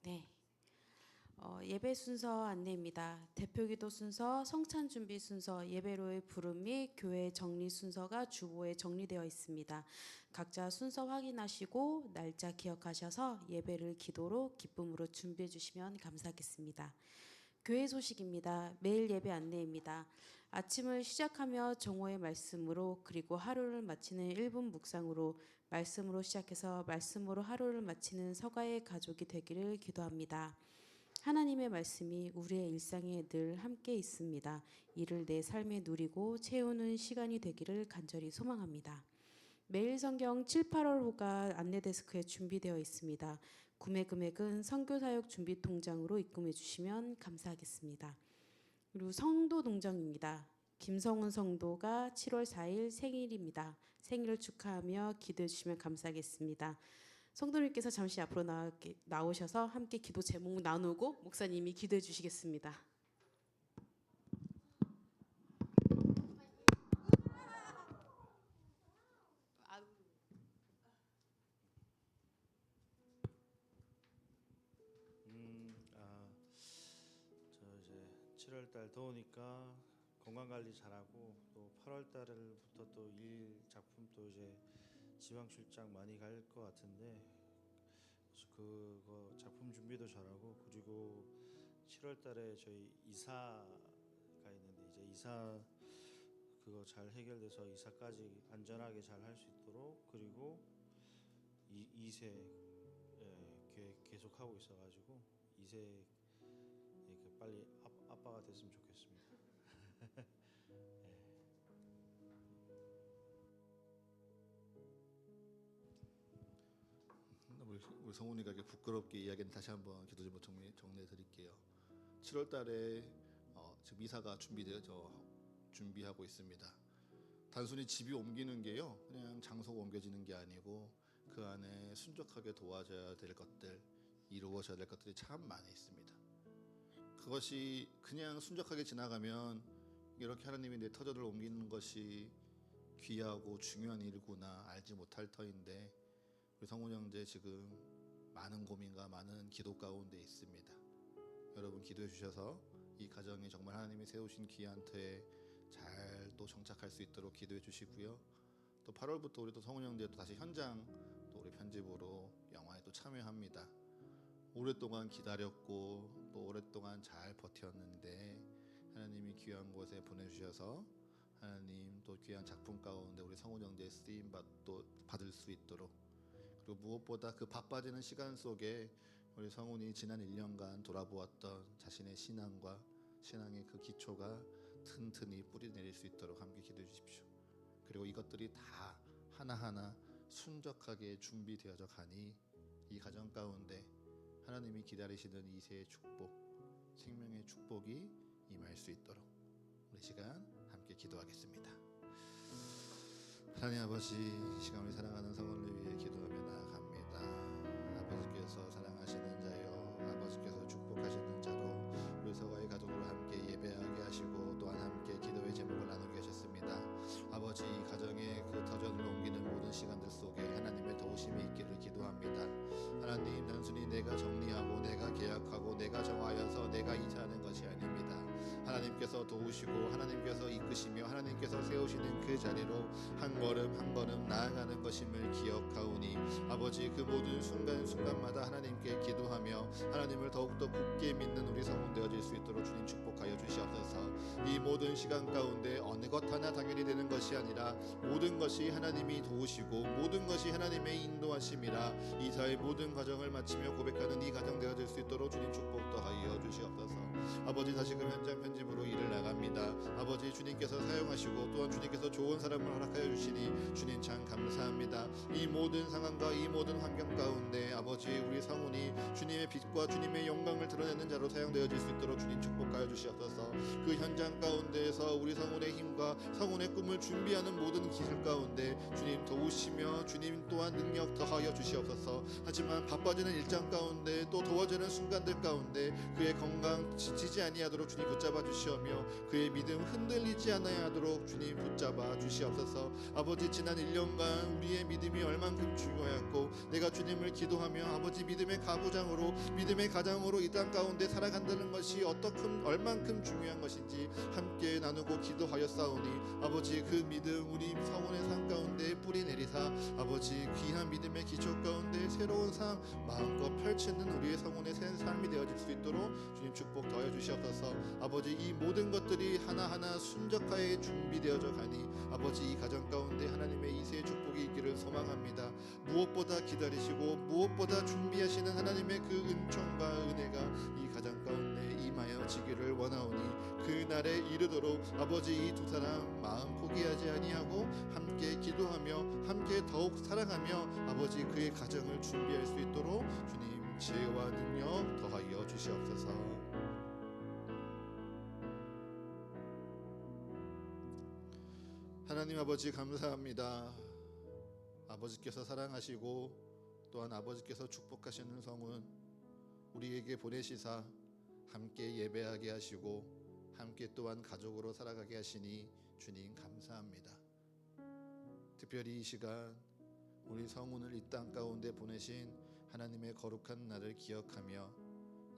네. 예배 순서 안내입니다. 대표기도 순서, 성찬 준비 순서, 예배로의 부름 및 교회 정리 순서가 주보에 정리되어 있습니다. 각자 순서 확인하시고 날짜 기억하셔서 예배를 기도로 기쁨으로 준비해 주시면 감사하겠습니다. 교회 소식입니다. 매일 예배 안내입니다. 아침을 시작하며 정오의 말씀으로 그리고 하루를 마치는 1분 묵상으로 말씀으로 시작해서 말씀으로 하루를 마치는 서가의 가족이 되기를 기도합니다. 하나님의 말씀이 우리의 일상에 늘 함께 있습니다. 이를 내 삶에 누리고 채우는 시간이 되기를 간절히 소망합니다. 매일 성경 7, 8월호가 안내 데스크에 준비되어 있습니다. 구매 금액은 선교사역 준비 통장으로 입금해 주시면 감사하겠습니다. 그리고 성도 동정입니다. 김성훈 성도가 7월 4일 생일입니다. 생일을 축하하며 기도해 주시면 감사하겠습니다. 성도님께서 잠시 앞으로 나오셔서 함께 기도 제목 나누고 목사님이 기도해 주시겠습니다. 저 이제 7월 달 더우니까 건강 관리 잘하고 또 8월 달부터 또 일 작품 또 이제 지방 출장 많이 갈 것 같은데 그거 작품 준비도 잘하고 그리고 7월 달에 저희 이사가 있는데 이제 이사 그거 잘 해결돼서 이사까지 안전하게 잘 할 수 있도록 그리고 이세 계획 계속 하고 있어가지고 이세 빨리 아빠가 됐으면 좋겠습니다. 우리 성훈이가 이렇게 부끄럽게 이야기는 다시 한번 기도 제목 정리해 드릴게요. 7월 달에 지금 이사가 준비하고 있습니다. 단순히 집이 옮기는 게요, 그냥 장소가 옮겨지는 게 아니고 그 안에 순적하게 도와줘야 될 것들, 이루어져야 될 것들이 참 많이 있습니다. 그것이 그냥 순적하게 지나가면 이렇게 하나님이 내 터전을 옮기는 것이 귀하고 중요한 일구나 알지 못할 터인데 우리 성훈 형제 지금 많은 고민과 많은 기도 가운데 있습니다. 여러분 기도해 주셔서 이 가정이 정말 하나님이 세우신 귀한 터에 잘 또 정착할 수 있도록 기도해 주시고요. 또 8월부터 우리 또 성훈 형제 또 다시 현장 또 우리 편집으로 영화에 또 참여합니다. 오랫동안 기다렸고 또 오랫동안 잘 버텼는데 하나님이 귀한 곳에 보내주셔서 하나님 또 귀한 작품 가운데 우리 성훈 형제의 쓰임 받을 수 있도록 그리고 무엇보다 그 바빠지는 시간 속에 우리 성훈이 지난 1년간 돌아보았던 자신의 신앙과 신앙의 그 기초가 튼튼히 뿌리내릴 수 있도록 함께 기도해 주십시오. 그리고 이것들이 다 하나하나 순적하게 준비되어져 가니 이 가정 가운데 하나님이 기다리시는 이세의 축복, 생명의 축복이 임할 수 있도록 우리 시간 함께 기도하겠습니다. 하나님 아버지, 이 시간 우리 사랑하는 성원을 위해 기도하며 나아갑니다. 아버지께서 사랑하시는 자요, 아버지께서 축복하시는 자로 우리 서가의 가족으로 함께 예배하게 하시고 또한 함께 기도의 제목을 나누게 하셨습니다. 아버지, 이 가정의 그 터전을 옮기는 모든 시간들 속에 하나님의 도우심이 있기를 기도합니다. 하나님, 단순히 내가 정리하고 내가 계약하고 내가 정하여서 내가 이사하는 것이 아닙니다. 하나님께서 도우시고 하나님께서 이끄시며 하나님께서 세우시는 그 자리로 한 걸음 한 걸음 나아가는 것임을 기억하오니 아버지, 그 모든 순간순간마다 하나님께 기도하며 하나님을 더욱더 굳게 믿는 우리 성원 되어질 수 있도록 주님 축복하여 주시옵소서. 이 모든 시간 가운데 어느 것 하나 당연히 되는 것이 아니라 모든 것이 하나님이 도우시고 모든 것이 하나님의 인도하심이라 이사의 모든 과정을 마치며 고백하는 이 가정 되어질 수 있도록 주님 축복 더하여 주시옵소서. 아버지, 다시금 현장 편집으로 일을 나갑니다. 아버지, 주님께서 사용하시고 또한 주님께서 좋은 사람을 허락하여 주시니 주님 참 감사합니다. 이 모든 상황과 이 모든 환경 가운데 아버지, 우리 성훈이 주님의 빛과 주님의 영광을 드러내는 자로 사용되어질 수 있도록 주님 축복하여 주시옵소서. 그 현장 가운데에서 우리 성훈의 힘과 성훈의 꿈을 준비하는 모든 기술 가운데 주님 도우시며 주님 또한 능력 더하여 주시옵소서. 하지만 바빠지는 일정 가운데 또 도와주는 순간들 가운데 그의 건강 지치지 아니하도록 주님 붙잡아 주시오며 그의 믿음 흔들리지 않아야 하도록 주님 붙잡아 주시옵소서. 아버지, 지난 1년간 우리의 믿음이 얼만큼 중요했고 내가 주님을 기도하며 아버지 믿음의 가부장으로 믿음의 가장으로 이 땅 가운데 살아간다는 것이 얼만큼 중요한 것인지 함께 나누고 기도하였사오니 아버지, 그 믿음 우리 성원의 삶 가운데 뿌리 내리사 아버지, 귀한 믿음의 기초 가운데 새로운 삶 마음껏 펼치는 우리의 성원의 새 삶이 되어질 수 있도록 주님 축복 더하여 주시옵소서. 아버지, 이 모든 것들이 하나하나 순적하게 준비되어져 가니 아버지, 이 가정 가운데 하나님의 이세의 축복이 있기를 소망합니다. 무엇보다 기다리시고 무엇보다 준비하시는 하나님의 그 은총과 은혜가 이 가정 가운데 임하여지기를 원하오니 그날에 이르도록 아버지, 이 두 사람 마음 포기하지 아니하고 함께 기도하며 함께 더욱 살아가며 아버지, 그의 가정을 준비할 수 있도록 주님 지혜와 능력 더하여 주시옵소서. 하나님 아버지, 감사합니다. 아버지께서 사랑하시고 또한 아버지께서 축복하시는 성은 우리에게 보내시사 함께 예배하게 하시고 함께 또한 가족으로 살아가게 하시니 주님 감사합니다. 특별히 이 시간 우리 성훈을 이 땅 가운데 보내신 하나님의 거룩한 날을 기억하며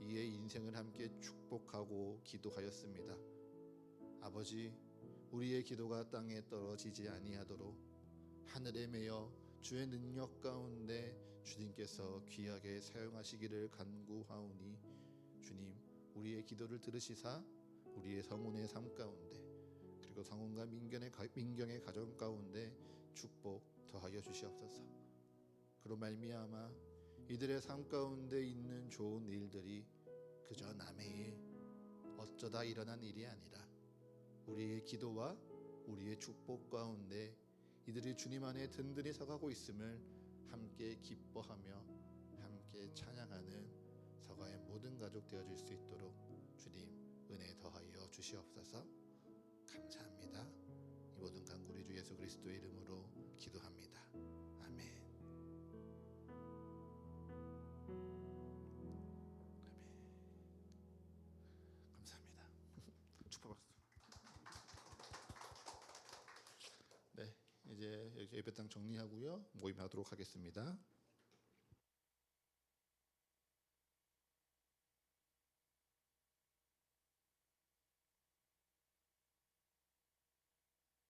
이의 인생을 함께 축복하고 기도하였습니다. 아버지, 우리의 기도가 땅에 떨어지지 아니하도록 하늘에 매여 주의 능력 가운데 주님께서 귀하게 사용하시기를 간구하오니 주님, 우리의 기도를 들으시사 우리의 성훈의 삶 가운데 그리고 성훈과 민경의 가정 가운데 축복 더하여 주시옵소서. 그로 말미암아 이들의 삶 가운데 있는 좋은 일들이 그저 남의 일, 어쩌다 일어난 일이 아니라 우리의 기도와 우리의 축복 가운데 이들이 주님 안에 든든히 서가고 있음을 함께 기뻐하며 함께 찬양하는 서가의 모든 가족 되어질 수 있도록 주님 은혜 더하여 주시옵소서. 감사합니다. 이 모든 간구 우리 주 예수 그리스도의 이름으로 기도합니다. 아멘. 감사합니다. 축복받습니다. 네, 이제 여기 예배당 정리하고요 모임하도록 하겠습니다.